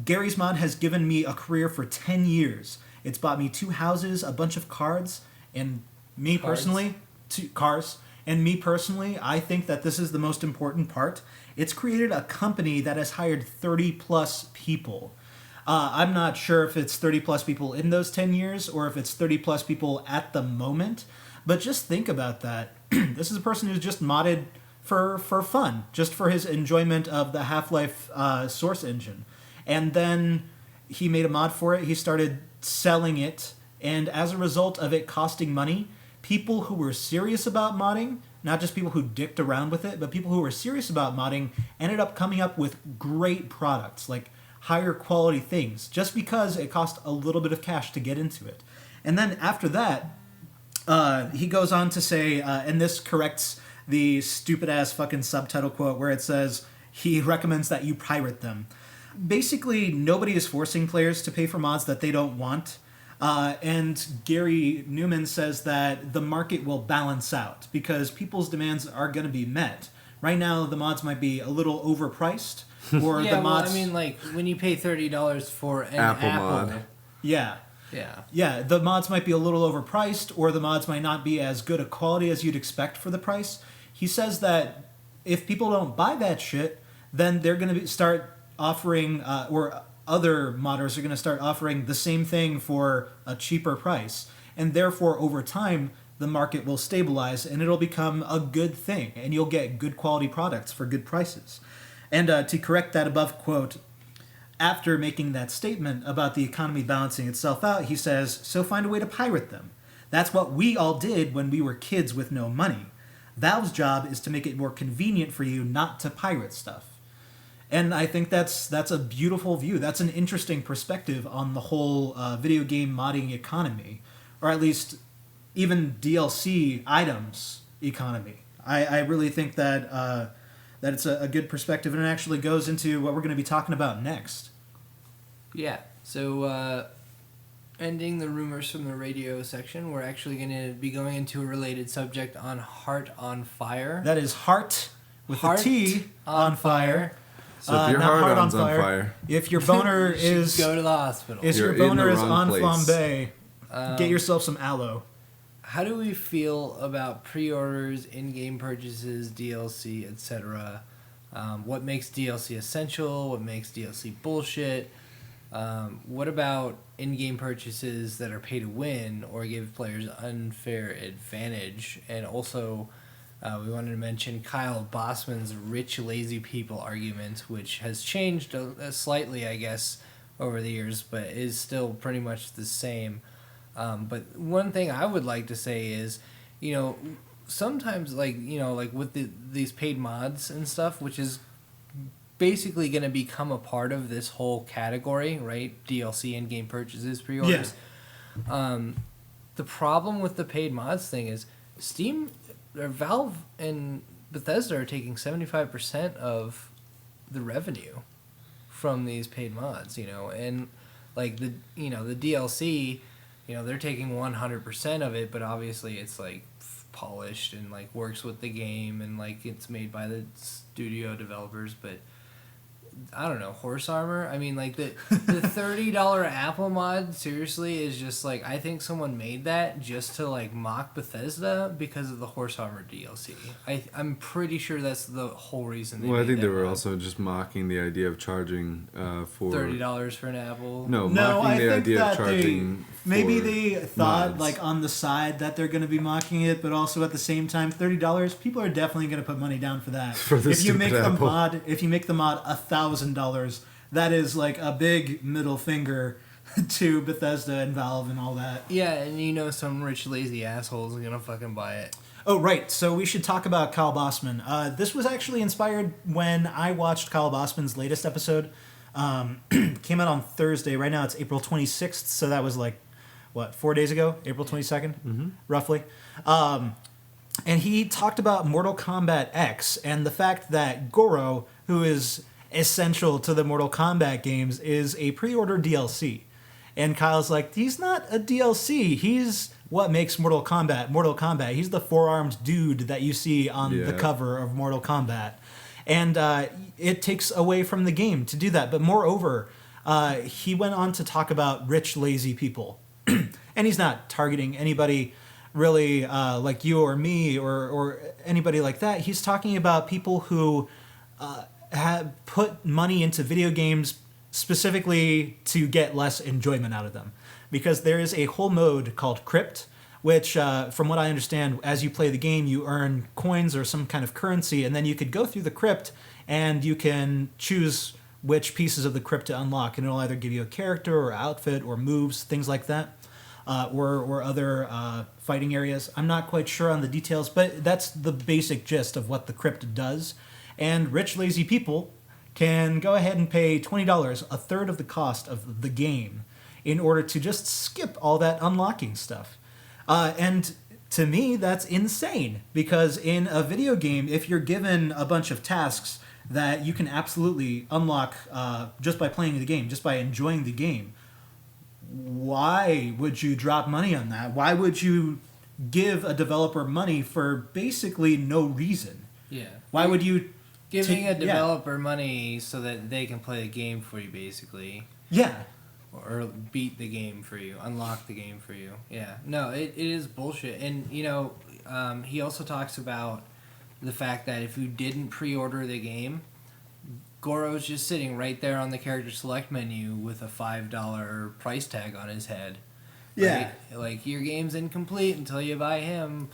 Gary's mod has given me a career for 10 years. It's bought me 2 houses, a bunch of cards, and me personally, 2 cars. And me personally, I think that this is the most important part. It's created a company that has hired 30 plus people. I'm not sure if it's 30 plus people in those 10 years or if it's 30 plus people at the moment, but just think about that. This is a person who's just modded for fun, just for his enjoyment of the Half-Life source engine. And then he made a mod for it, he started selling it, and as a result of it costing money, people who were serious about modding, not just people who dicked around with it, but people who were serious about modding ended up coming up with great products, like higher quality things, just because it cost a little bit of cash to get into it. And then after that, he goes on to say, and this corrects the stupid-ass fucking subtitle quote where it says he recommends that you pirate them. Basically, nobody is forcing players to pay for mods that they don't want. And Gary Newman says that the market will balance out because people's demands are going to be met. Right now, the mods might be a little overpriced, or Yeah, the mods. well, I mean, like when you pay $30 for an Apple mod. Yeah, yeah, the mods might be a little overpriced, or the mods might not be as good a quality as you'd expect for the price. He says that if people don't buy that shit, then they're going to start offering, or other modders are going to start offering the same thing for a cheaper price. And therefore, over time, the market will stabilize and it'll become a good thing. And you'll get good quality products for good prices. And to correct that above quote, after making that statement about the economy balancing itself out, he says, so find a way to pirate them. That's what we all did when we were kids with no money. Valve's job is to make it more convenient for you not to pirate stuff. And I think that's a beautiful view. That's an interesting perspective on the whole video game modding economy, or at least even DLC items economy. I really think that that it's a good perspective, and it actually goes into what we're going to be talking about next. yeah. So, ending the rumors from the radio section, we're actually going to be going into a related subject on Heart on Fire. That is Heart with Heart a T on fire. So if your not heart-on's on fire, If your boner You should is go to the hospital. if You're your in the boner is wrong on place. flambe, get yourself some aloe. How do we feel about pre-orders, in-game purchases, DLC, etc.? What makes DLC essential? What makes DLC bullshit? What about in-game purchases that are pay to win or give players unfair advantage? And also, we wanted to mention Kyle Bossman's rich, lazy people argument, which has changed slightly, I guess, over the years, but is still pretty much the same. But one thing I would like to say is, sometimes, like with these paid mods and stuff, which is basically going to become a part of this whole category, right? DLC in-game purchases, pre-orders. The problem with the paid mods thing is Steam, or Valve and Bethesda are taking 75% of the revenue from these paid mods, and like the DLC, they're taking 100% of it, but obviously it's like polished and like works with the game and like it's made by the studio developers, but I don't know, horse armor. I mean, like the $30 Apple mod seriously is just like, I think someone made that just to like mock Bethesda because of the horse armor DLC. I'm pretty sure that's the whole reason. well, I think they were mod. also just mocking the idea of charging for $30 for an Apple. No, No, mocking I the think idea that of charging. maybe for they thought mods. like on the side that they're going to be mocking it, but also at the same time, $30. People are definitely going to put money down for that. For the if you stupid make the Apple. mod, $1,000, that is like a big middle finger to Bethesda and Valve and all that. Yeah, and some rich lazy assholes are gonna fucking buy it. Oh, right. So we should talk about Kyle Bossman. This was actually inspired when I watched Kyle Bossman's latest episode Came out on Thursday. Right now it's April 26th, so that was like, what, 4 days ago? April 22nd, roughly. And he talked about Mortal Kombat X and the fact that Goro, who is essential to the Mortal Kombat games, is a pre-order DLC. And Kyle's like, he's not a DLC. He's what makes Mortal Kombat Mortal Kombat. He's the four-armed dude that you see on the cover of Mortal Kombat. And it takes away from the game to do that. But moreover, he went on to talk about rich, lazy people. And he's not targeting anybody really like you or me or anybody like that. He's talking about people who have put money into video games specifically to get less enjoyment out of them. Because there is a whole mode called Crypt, which, from what I understand, as you play the game, you earn coins or some kind of currency, and then you could go through the crypt and you can choose which pieces of the crypt to unlock, and it'll either give you a character or outfit or moves, things like that, or other fighting areas. I'm not quite sure on the details, but that's the basic gist of what the crypt does. And rich, lazy people can go ahead and pay $20, a third of the cost of the game, in order to just skip all that unlocking stuff. And to me, that's insane, because in a video game, if you're given a bunch of tasks that you can absolutely unlock just by playing the game, just by enjoying the game, why would you drop money on that? Why would you give a developer money for basically no reason? Yeah. Why would you Giving a developer money so that they can play the game for you, basically. Yeah. Or beat the game for you, unlock the game for you. Yeah. No, it is bullshit. And, you know, he also talks about the fact that if you didn't pre-order the game, Goro's just sitting right there on the character select menu with a $5 price tag on his head. Yeah. Right? Like, your game's incomplete until you buy him,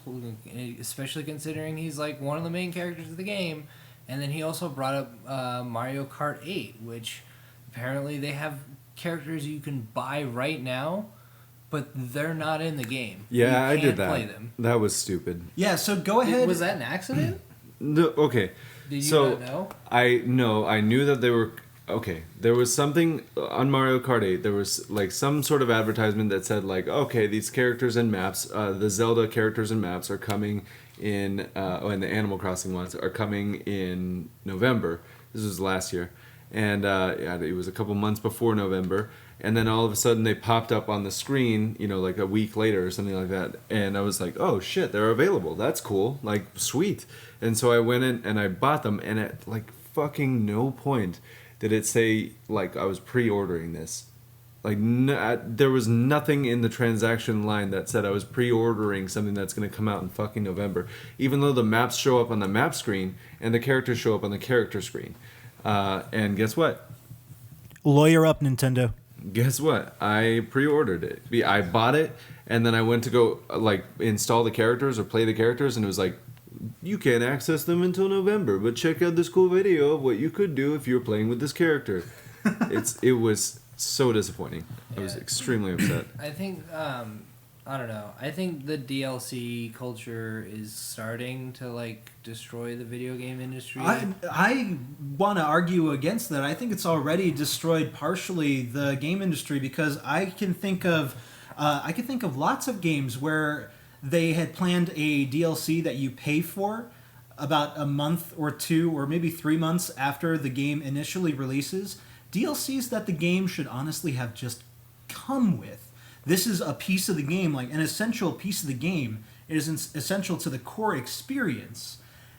especially considering he's like one of the main characters of the game. And then he also brought up Mario Kart 8, which apparently they have characters you can buy right now, but they're not in the game. Yeah, you I did can't play that. them. That was stupid. Yeah, so go ahead. Was that an accident? No, okay. Did you So, not know? I knew that they were okay. There was something on Mario Kart 8. There was like some sort of advertisement that said like, okay, these characters and maps, the Zelda characters and maps are coming in, and the Animal Crossing ones are coming in November. This was last year, and it was a couple months before November. And then all of a sudden they popped up on the screen, you know, like a week later or something like that. And I was like, oh shit, they're available. That's cool. Like, sweet. And so I went in and I bought them. And at like fucking no point did it say like I was pre-ordering this. Like, there was nothing in the transaction line that said I was pre-ordering something that's going to come out in fucking November. Even though the maps show up on the map screen and the characters show up on the character screen. And guess what? Lawyer up, Nintendo. Guess what? I pre-ordered it. I bought it, and then I went to go like install the characters or play the characters, and it was like, you can't access them until November. But check out this cool video of what you could do if you were playing with this character. It was so disappointing. I was extremely upset. I think I don't know. I think the DLC culture is starting to like destroy the video game industry. I want to argue against that. I think it's already destroyed partially the game industry, because I can think of lots of games where they had planned a DLC that you pay for about a month or two or maybe 3 months after the game initially releases. DLCs that the game should honestly have just come with. This is a piece of the game, like an essential piece of the game. It is essential to the core experience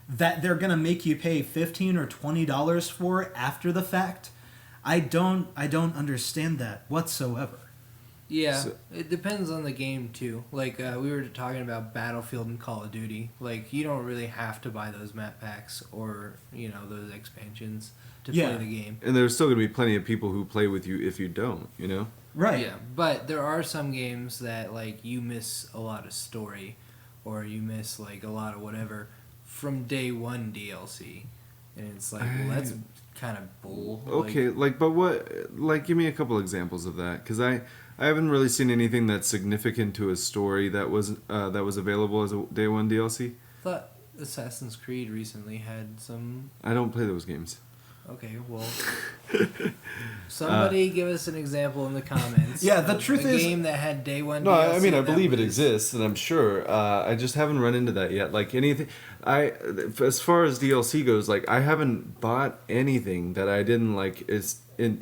that they're going to make you pay $15 or $20 for after the fact. I don't understand that whatsoever. Yeah, it depends on the game too. Like we were talking about Battlefield and Call of Duty. Like, you don't really have to buy those map packs or, you know, those expansions to play the game. And there's still going to be plenty of people who play with you if you don't, you know? Right. Yeah, but there are some games that like you miss a lot of story, or you miss like a lot of whatever from day one DLC, and it's like, well, that's kind of bull. Okay, but what? Like, give me a couple examples of that, because I haven't really seen anything that's significant to a story that was available as a day one DLC. I thought Assassin's Creed recently had some. I don't play those games. Okay, well, somebody give us an example in the comments. Yeah, the of truth a is- game that had day one. No, I DLC mean I that believe it was- exists, and I'm sure. I just haven't run into that yet. Like anything, as far as DLC goes, like I haven't bought anything that I didn't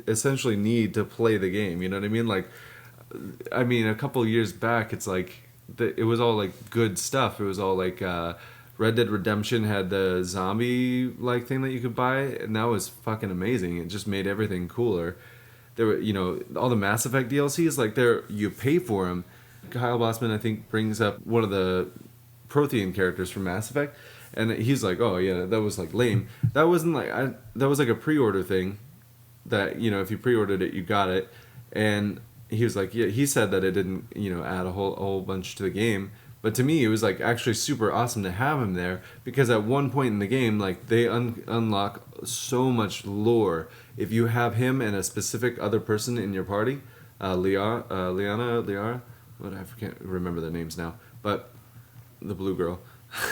essentially need to play the game. You know what I mean? Like, I mean, a couple of years back, it's like it was all like good stuff. It was all like Red Dead Redemption had the zombie like thing that you could buy, and that was fucking amazing. It just made everything cooler. There were, all the Mass Effect DLCs, like you pay for them. Kyle Bossman, I think, brings up one of the Prothean characters from Mass Effect, and he's like, "Oh yeah, that was like lame. That wasn't like that was like a pre-order thing. That if you pre-ordered it, you got it." And he was like, "Yeah." He said that it didn't, add a whole bunch to the game. But to me, it was like actually super awesome to have him there because at one point in the game, like they unlock so much lore if you have him and a specific other person in your party, Liara, what I can't remember the names now, but the blue girl.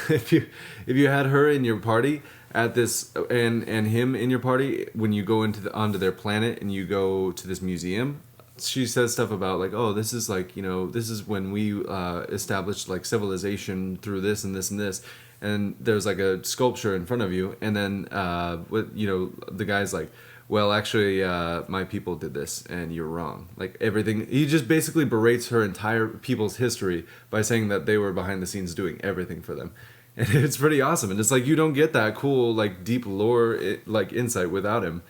if you had her in your party at this and him in your party when you go onto their planet and you go to this museum. She says stuff about like, oh, this is like, this is when we established like civilization through this and this and this, and there's like a sculpture in front of you, and then the guy's like, well, actually, my people did this, and you're wrong. Like everything, he just basically berates her entire people's history by saying that they were behind the scenes doing everything for them, and it's pretty awesome. And it's like you don't get that cool like deep lore like insight without him,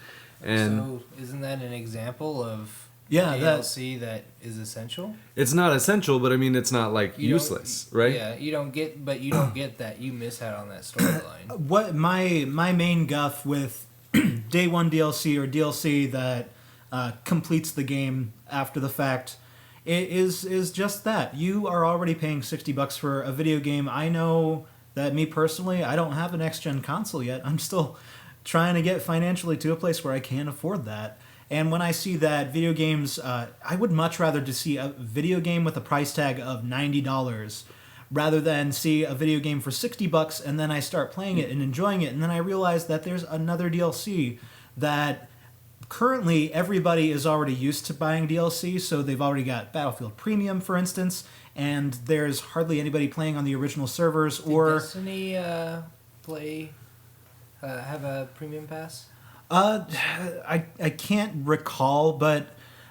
and So isn't that an example of Yeah, DLC that is essential? it's not essential, but I mean, it's not like You don't- useless, right? Yeah, you don't get that. You miss out on that storyline. What my main guff with day one DLC or DLC that completes the game after the fact is just that you are already paying $60 for a video game. I know that me personally, I don't have a next gen console yet. I'm still trying to get financially to a place where I can afford that. And when I see that video games, I would much rather to see a video game with a price tag of $90 rather than see a video game for $60 and then I start playing it and enjoying it, and then I realize that there's another DLC that currently everybody is already used to buying DLC, so they've already got Battlefield Premium, for instance, and there's hardly anybody playing on the original servers Did or... Destiny have a premium pass? I can't recall, but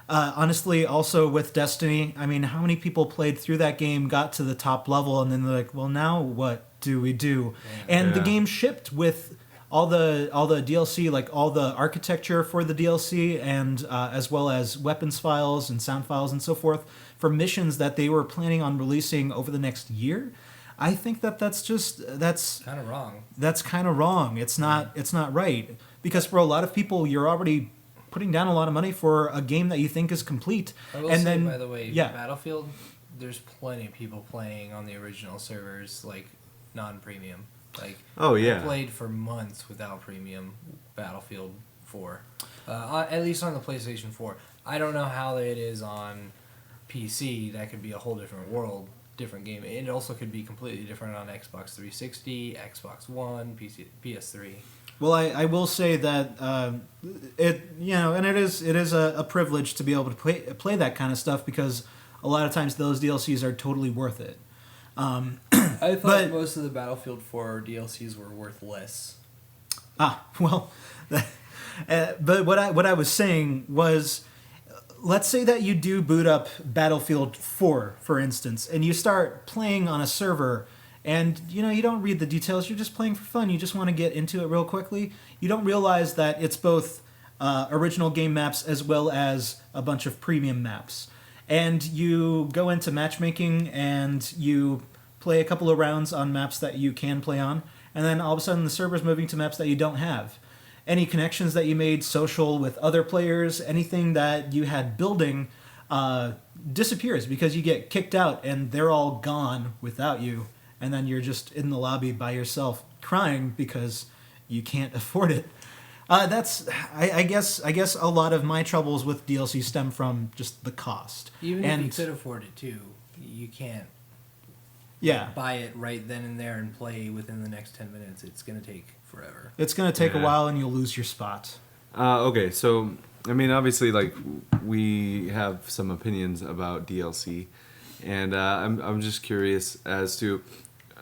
honestly, also with Destiny, I mean, how many people played through that game, got to the top level, and then they're like, well, now what do we do? And the Yeah. game shipped with all the DLC, like all the architecture for the DLC, and as well as weapons files and sound files and so forth for missions that they were planning on releasing over the next year. I think that's Kind of wrong. that's kind of wrong. It's not right, because for a lot of people, you're already putting down a lot of money for a game that you think is complete. I will and say, then, by the way, yeah, Battlefield, there's plenty of people playing on the original servers, like non-premium. Like, Oh, yeah. I played for months without premium Battlefield 4, at least on the PlayStation 4. I don't know how it is on PC. That could be a whole different world, different game. It also could be completely different on Xbox 360, Xbox One, PC, PS3. well, I will say that and it is a privilege to be able to play that kind of stuff, because a lot of times those DLCs are totally worth it. I thought But- most of the Battlefield 4 DLCs were worth less. Well, but what I was saying was, let's say that you do boot up Battlefield 4, for instance, and you start playing on a server, and you don't read the details. You're just playing for fun. You just want to get into it real quickly. You don't realize that it's both original game maps as well as a bunch of premium maps. And you go into matchmaking and you play a couple of rounds on maps that you can play on, and then all of a sudden the server's moving to maps that you don't have. Any connections that you made social with other players, anything that you had building, disappears because you get kicked out and they're all gone without you, and then you're just in the lobby by yourself crying because you can't afford it. I guess a lot of my troubles with DLC stem from just the cost. Even and if you could afford it too, you can't yeah, buy it right then and there and play within the next 10 minutes. It's going to take forever. it's gonna take a Yeah. while and you'll lose your spot. Okay, so I mean, obviously, like we have some opinions about DLC, and I'm just curious as to.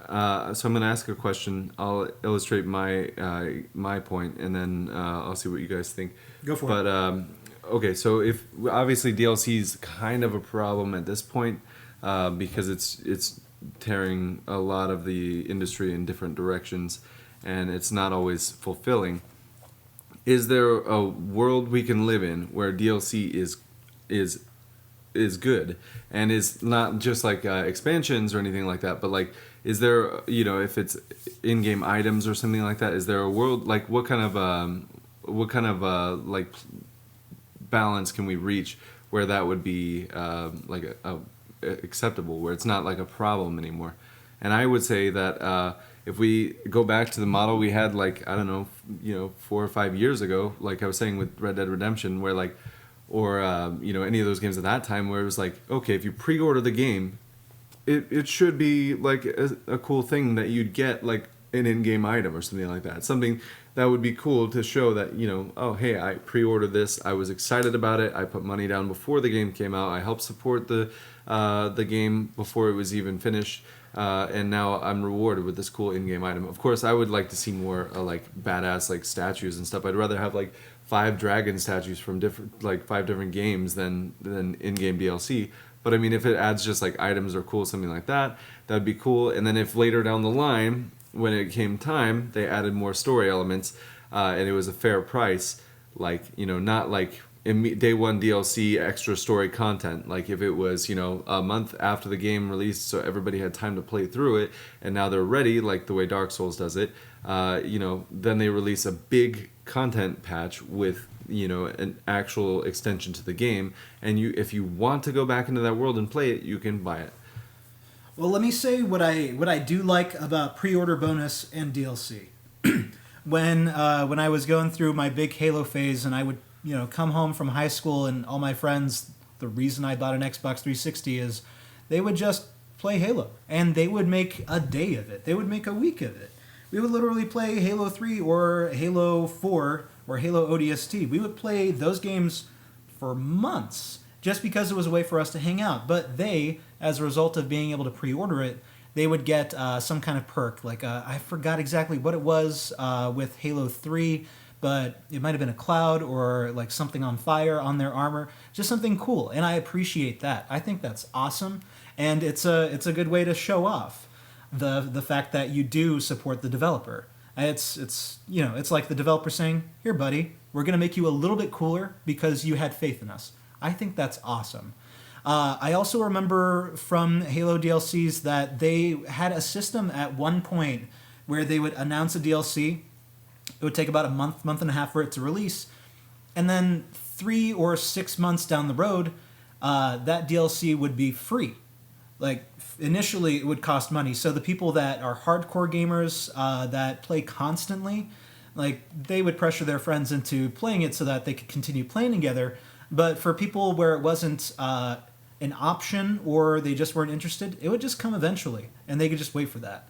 So I'm going to ask a question. I'll illustrate my point, and then I'll see what you guys think. Go for it. But okay, so if obviously DLC is kind of a problem at this point because it's tearing a lot of the industry in different directions, and it's not always fulfilling. Is there a world we can live in where DLC is good and is not just like expansions or anything like that, but like is there, you know, if it's in-game items or something like that, is there a world like what kind of like balance can we reach where that would be like a acceptable, where it's not like a problem anymore? And I would say that if we go back to the model we had, like, I don't know, you know, 4 or 5 years ago, like I was saying with Red Dead Redemption, where like, or you know, any of those games at that time, where it was like, okay, if you pre-order the game, it should be like a cool thing that you'd get like an in-game item or something like that. Something that would be cool to show that, you know, oh, hey, I pre-ordered this, I was excited about it, I put money down before the game came out, I helped support the game before it was even finished, and now I'm rewarded with this cool in-game item. Of course, I would like to see more like badass like statues and stuff. I'd rather have like 5 dragon statues from different, like 5 different games than in-game DLC. But I mean, if it adds just like items or cool, something like that, that'd be cool. And then if later down the line, when it came time, they added more story elements, and it was a fair price, like, you know, not like day one DLC extra story content. Like if it was, you know, a month after the game released, so everybody had time to play through it, and now they're ready, like the way Dark Souls does it, you know, then they release a big content patch with, you know, an actual extension to the game, and you, if you want to go back into that world and play it, you can buy it. Well, let me say what I do like about pre-order bonus and DLC. When I was going through my big Halo phase, and I would, you know, come home from high school, and all my friends, the reason I bought an Xbox 360 is they would just play Halo, and they would make a day of it. They would make a week of it. We would literally play Halo 3 or Halo 4 or Halo ODST. We would play those games for months just because it was a way for us to hang out. But they, as a result of being able to pre-order it, they would get some kind of perk. Like, I forgot exactly what it was with Halo 3, but it might have been a cloud or like something on fire on their armor. Just something cool, and I appreciate that. I think that's awesome, and it's a good way to show off the fact that you do support the developer. It's you know, it's like the developer saying, "Here, buddy, we're gonna make you a little bit cooler because you had faith in us." I think that's awesome. I also remember from Halo DLCs that they had a system at one point where they would announce a DLC. It would take about a month and a half for it to release, and then 3 or 6 months down the road, that DLC would be free. Like, initially it would cost money, so the people that are hardcore gamers that play constantly, like, they would pressure their friends into playing it so that they could continue playing together. But for people where it wasn't an option, or they just weren't interested, it would just come eventually, and they could just wait for that.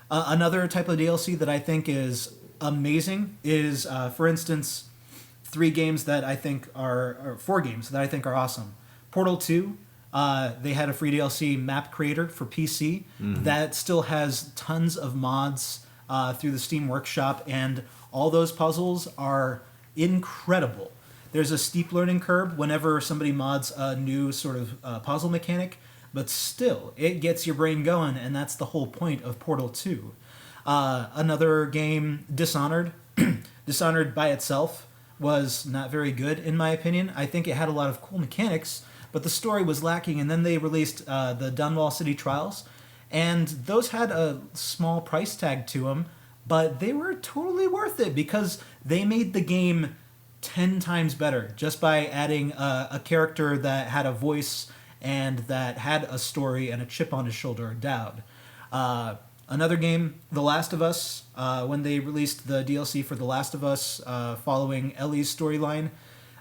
Another type of DLC that I think is amazing is, for instance, 4 games that I think are awesome. Portal 2, they had a free DLC, Map Creator, for PC. Mm-hmm. That still has tons of mods through the Steam Workshop, and all those puzzles are incredible. There's a steep learning curve whenever somebody mods a new sort of puzzle mechanic, but still, it gets your brain going, and that's the whole point of Portal 2. Another game, Dishonored. Dishonored by itself was not very good, in my opinion. I think it had a lot of cool mechanics, but the story was lacking, and then they released the Dunwall City Trials, and those had a small price tag to them, but they were totally worth it because they made the game 10 times better just by adding a character that had a voice and that had a story and a chip on his shoulder, Dowd. Another game, The Last of Us, when they released the DLC for The Last of Us following Ellie's storyline,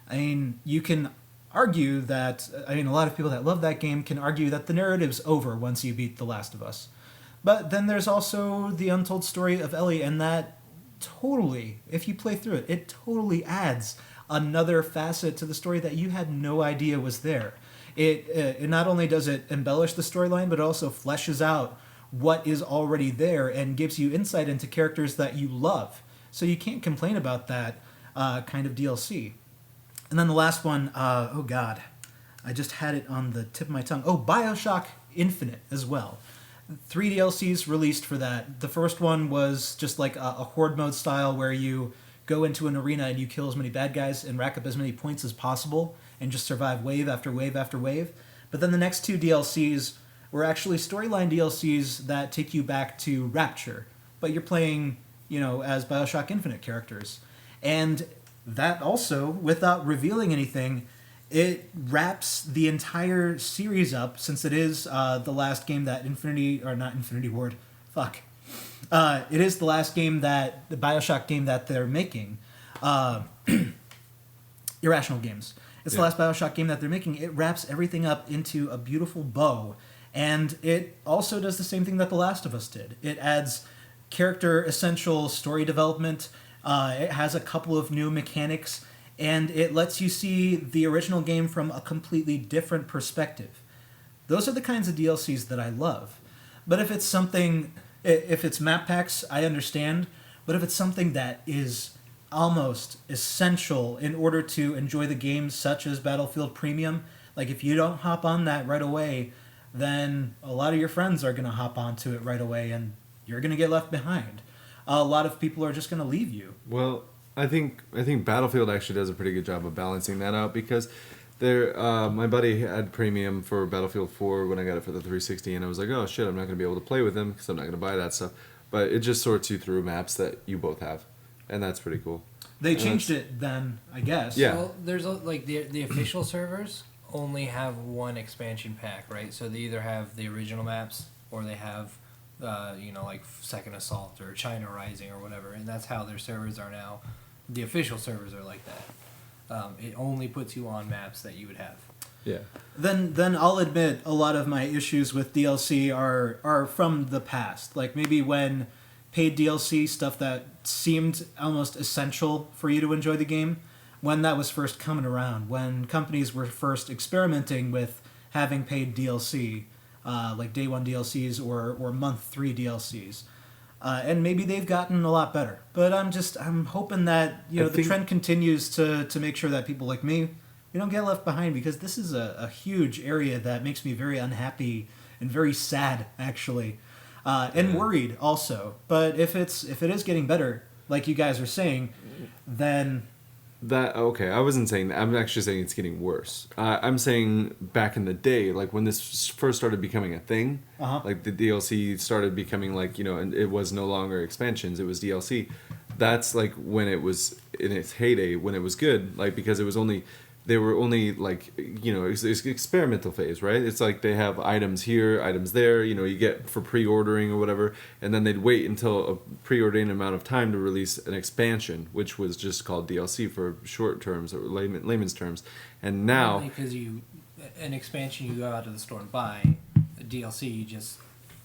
I mean, you can argue that, I mean, a lot of people that love that game can argue that the narrative's over once you beat The Last of Us. But then there's also the untold story of Ellie, and that totally, if you play through it, it totally adds another facet to the story that you had no idea was there. It not only does it embellish the storyline, but it also fleshes out what is already there and gives you insight into characters that you love. So you can't complain about that kind of DLC. And then the last one, oh god, I just had it on the tip of my tongue. Oh, BioShock Infinite as well. 3 DLCs released for that. The first one was just like a horde mode style where you go into an arena and you kill as many bad guys and rack up as many points as possible and just survive wave after wave after wave. But then the next 2 DLCs were actually storyline DLCs that take you back to Rapture. But you're playing, as BioShock Infinite characters. And that also, without revealing anything, it wraps the entire series up, since it is the last game that it is the last game that the BioShock game that they're making. Irrational Games. It's the last BioShock game that they're making. It wraps everything up into a beautiful bow. And it also does the same thing that The Last of Us did. It adds character essential story development. It has a couple of new mechanics. And it lets you see the original game from a completely different perspective. Those are the kinds of DLCs that I love. But if it's map packs, I understand. But if it's something that is almost essential in order to enjoy the game, such as Battlefield Premium, like if you don't hop on that right away, then a lot of your friends are going to hop onto it right away, and you're going to get left behind. A lot of people are just going to leave you. Well, I think Battlefield actually does a pretty good job of balancing that out, because my buddy had premium for Battlefield 4 when I got it for the 360, and I was like, oh shit, I'm not going to be able to play with him because I'm not going to buy that stuff. But it just sorts you through maps that you both have, and that's pretty cool. They changed it then, I guess. Yeah. Well, there's like the official servers only have one expansion pack, right? So they either have the original maps or they have, like Second Assault or China Rising or whatever, and that's how their servers are now. The official servers are like that. It only puts you on maps that you would have. Yeah. Then I'll admit a lot of my issues with DLC are from the past. Like maybe when paid DLC, stuff that seemed almost essential for you to enjoy the game, when that was first coming around, when companies were first experimenting with having paid DLC, like day 1 DLCs or month 3 DLCs. And maybe they've gotten a lot better. But I'm hoping that the trend continues to make sure that people like me, we don't get left behind, because this is a huge area that makes me very unhappy and very sad, actually. And worried also. But if it is getting better, like you guys are saying, then Okay, I wasn't saying that. I'm actually saying it's getting worse. I'm saying back in the day, like when this first started becoming a thing, like the DLC started becoming like, and it was no longer expansions, it was DLC. That's like when it was in its heyday, when it was good, like because they were only like, it's experimental phase, right? It's like they have items here, items there, you get for pre-ordering or whatever, and then they'd wait until a preordained amount of time to release an expansion, which was just called DLC for short terms or layman's terms. And now, because an expansion you go out to the store and buy, a DLC you just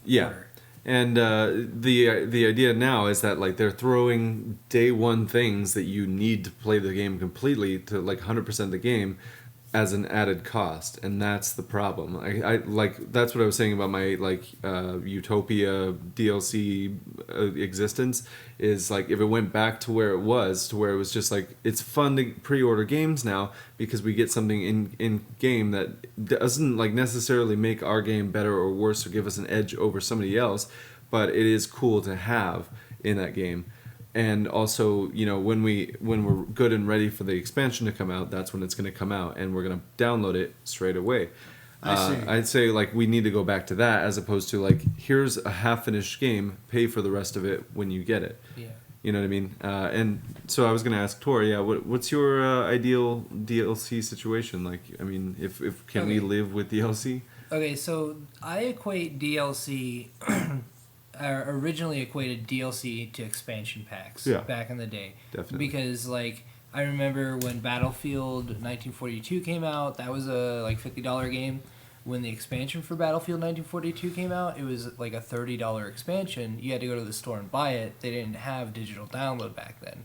order. And the idea now is that like they're throwing day 1 things that you need to play the game completely to like 100% of the game as an added cost, and that's the problem. I like that's what I was saying about my like Utopia DLC existence, is like if it went back to where it was just like it's fun to pre-order games now because we get something in game that doesn't like necessarily make our game better or worse or give us an edge over somebody else, but it is cool to have in that game. And also, when we're good and ready for the expansion to come out, that's when it's going to come out, and we're going to download it straight away. I'd say like we need to go back to that, as opposed to like, here's a half-finished game, pay for the rest of it when you get it. Yeah. You know what I mean? And so I was going to ask Tor, what's your ideal DLC situation? Like, I mean, if can we live with DLC? Okay, so I equate DLC. Originally equated DLC to expansion packs back in the day. Definitely. Because like I remember when Battlefield 1942 came out, that was a like $50 game. when the expansion for Battlefield 1942 came out, it was like a $30 expansion. You had to go to the store and buy it. They didn't have digital download back then.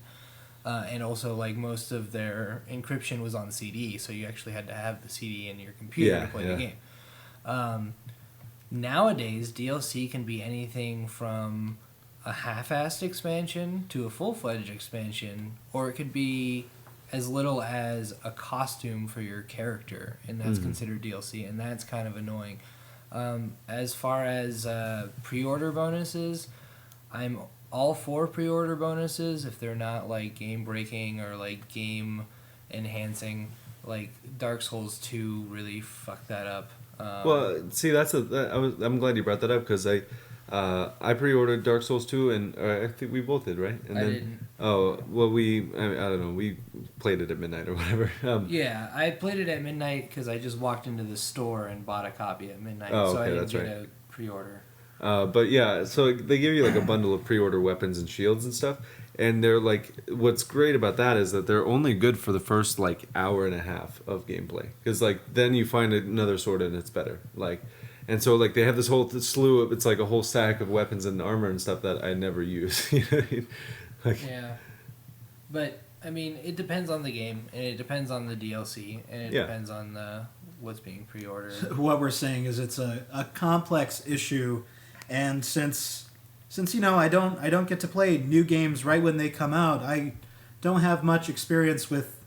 And also, like, most of their encryption was on CD, so you actually had to have the CD in your computer to play the game. Nowadays, DLC can be anything from a half-assed expansion to a full-fledged expansion, or it could be as little as a costume for your character, and that's considered DLC, and that's kind of annoying. As far as pre-order bonuses, I'm all for pre-order bonuses if they're not like game-breaking or like game-enhancing. Like Dark Souls 2 really fucked that up. Well, see, I'm glad you brought that up because I pre-ordered Dark Souls 2 and I think we both did, right? And I then, didn't. Oh, well, I don't know, we played it at midnight or whatever. Yeah, I played it at midnight because I just walked into the store and bought a copy at midnight, Oh, so I okay, didn't that's get right. a pre-order. But yeah, so they give you like a bundle of pre-order weapons and shields and stuff, and they're like, what's great about that is that they're only good for the first like hour and a half of gameplay, because like then you find another sword and it's better, like, and so like they have this whole slew of, it's like a whole stack of weapons and armor and stuff that I never use. You know what I mean? Like, Yeah, but I mean, it depends on the game, and it depends on the DLC, and it Yeah. depends on what's being pre-ordered. What we're saying is it's a complex issue, and since I don't get to play new games right when they come out, I don't have much experience with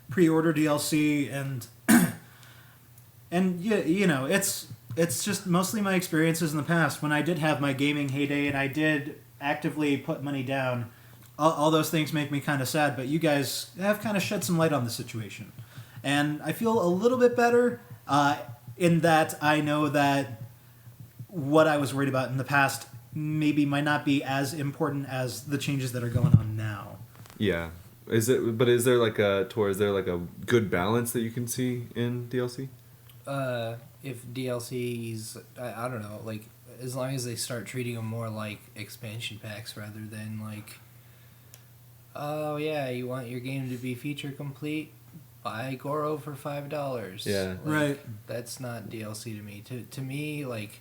pre-order DLC, and and it's just mostly my experiences in the past when I did have my gaming heyday and I did actively put money down. All those things make me kind of sad, but you guys have kind of shed some light on the situation. And I feel a little bit better in that I know that what I was worried about in the past maybe might not be as important as the changes that are going on now. yeah. Is there like a good balance that you can see in DLC? If DLCs, I don't know, like, as long as they start treating them more like expansion packs rather than like, oh yeah, you want your game to be feature complete? Buy Goro for $5. Yeah. Like, Right. That's not DLC to me. To me, like,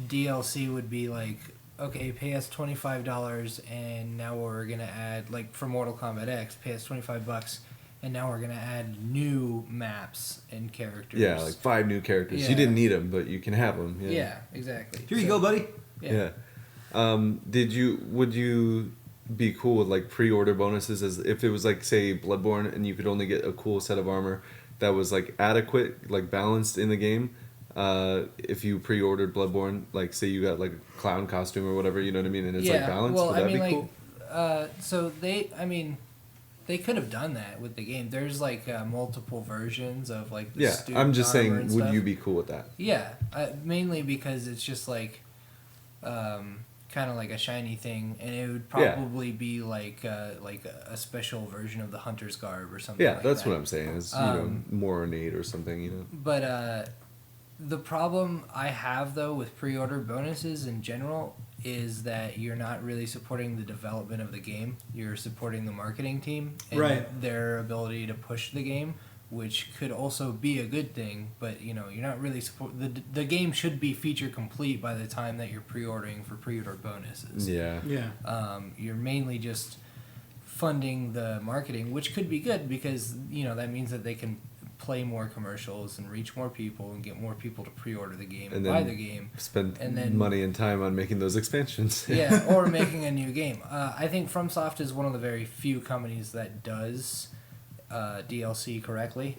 DLC would be like, okay, pay us $25, and now we're gonna add, like, for Mortal Kombat X, pay us $25, and now we're gonna add new maps and characters. Yeah, like 5 new characters. Yeah. You didn't need them, but you can have them. Yeah, exactly. Here you go, buddy. Yeah. Would you be cool with like pre-order bonuses as if it was like, say, Bloodborne and you could only get a cool set of armor that was like adequate, like balanced in the game? If you pre-ordered Bloodborne, like say you got like a clown costume or whatever, you know what I mean, and it's like balanced, well, would that I mean, be like, cool? so they could have done that with the game. There's like multiple versions of like the Yeah, student I'm just armor saying, and would stuff. you be cool with that? Yeah, mainly because it's just like kind of like a shiny thing, and it would Yeah. probably be like a special version of the hunter's garb or something. Yeah, like that's that. what I'm saying. Is more ornate or something, you know? But the problem I have though with pre-order bonuses in general is that you're not really supporting the development of the game. You're supporting the marketing team and Right. their ability to push the game, which could also be a good thing. But you're not really the game should be feature complete by the time that you're pre-ordering for pre-order bonuses. Yeah. Yeah. You're mainly just funding the marketing, which could be good because that means that they can play more commercials and reach more people and get more people to pre-order the game and And buy then the game. Spend And then- money and time on making those expansions. Yeah, or making a new game. I think FromSoft is one of the very few companies that does DLC correctly,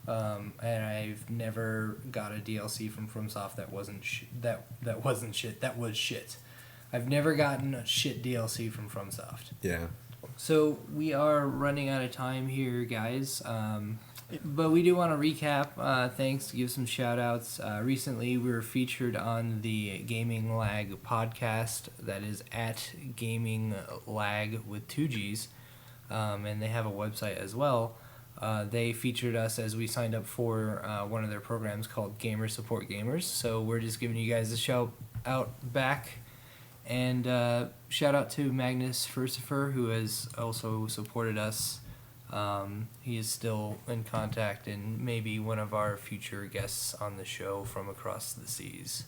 and I've never got a DLC from FromSoft that wasn't that wasn't shit. That was shit. I've never gotten a shit DLC from FromSoft. Yeah. So we are running out of time here, guys. But we do want to recap. Thanks, give some shout outs. Recently, we were featured on the Gaming Lag podcast. That is at Gaming Lag with 2 G's. And they have a website as well. They featured us as we signed up for one of their programs called Gamers Support Gamers. So we're just giving you guys a shout out back. And shout out to Magnus Furcifer, who has also supported us He is still in contact and maybe one of our future guests on the show from across the seas.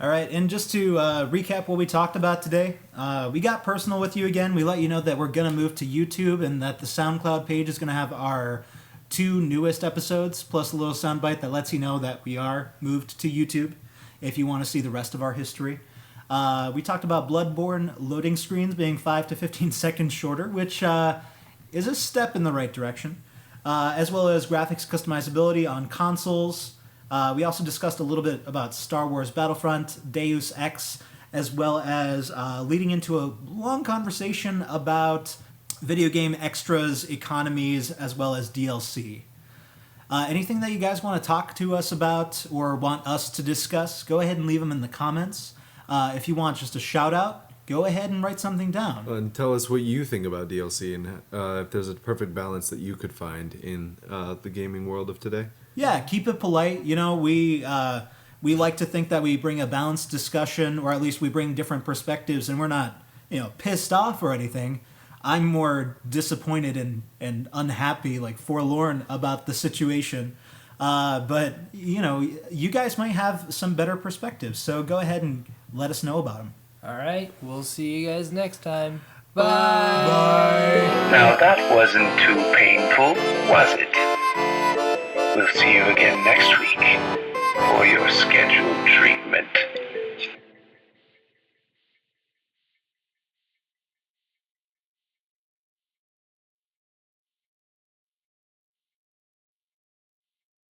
All right, and just to recap what we talked about today, we got personal with you again. We let you know that we're going to move to YouTube and that the SoundCloud page is going to have our 2 newest episodes, plus a little soundbite that lets you know that we are moved to YouTube if you want to see the rest of our history. We talked about Bloodborne loading screens being 5 to 15 seconds shorter, which is a step in the right direction, as well as graphics customizability on consoles. We also discussed a little bit about Star Wars Battlefront, Deus Ex, as well as leading into a long conversation about video game extras, economies, as well as DLC. Anything that you guys want to talk to us about or want us to discuss, go ahead and leave them in the comments. If you want just a shout out, go ahead and write something down. And tell us what you think about DLC and if there's a perfect balance that you could find in the gaming world of today. Yeah, keep it polite. You know, we like to think that we bring a balanced discussion, or at least we bring different perspectives, and we're not, pissed off or anything. I'm more disappointed and unhappy, like forlorn about the situation. But, you guys might have some better perspectives, so go ahead and let us know about them. All right, we'll see you guys next time. Bye. Now that wasn't too painful, was it? We'll see you again next week.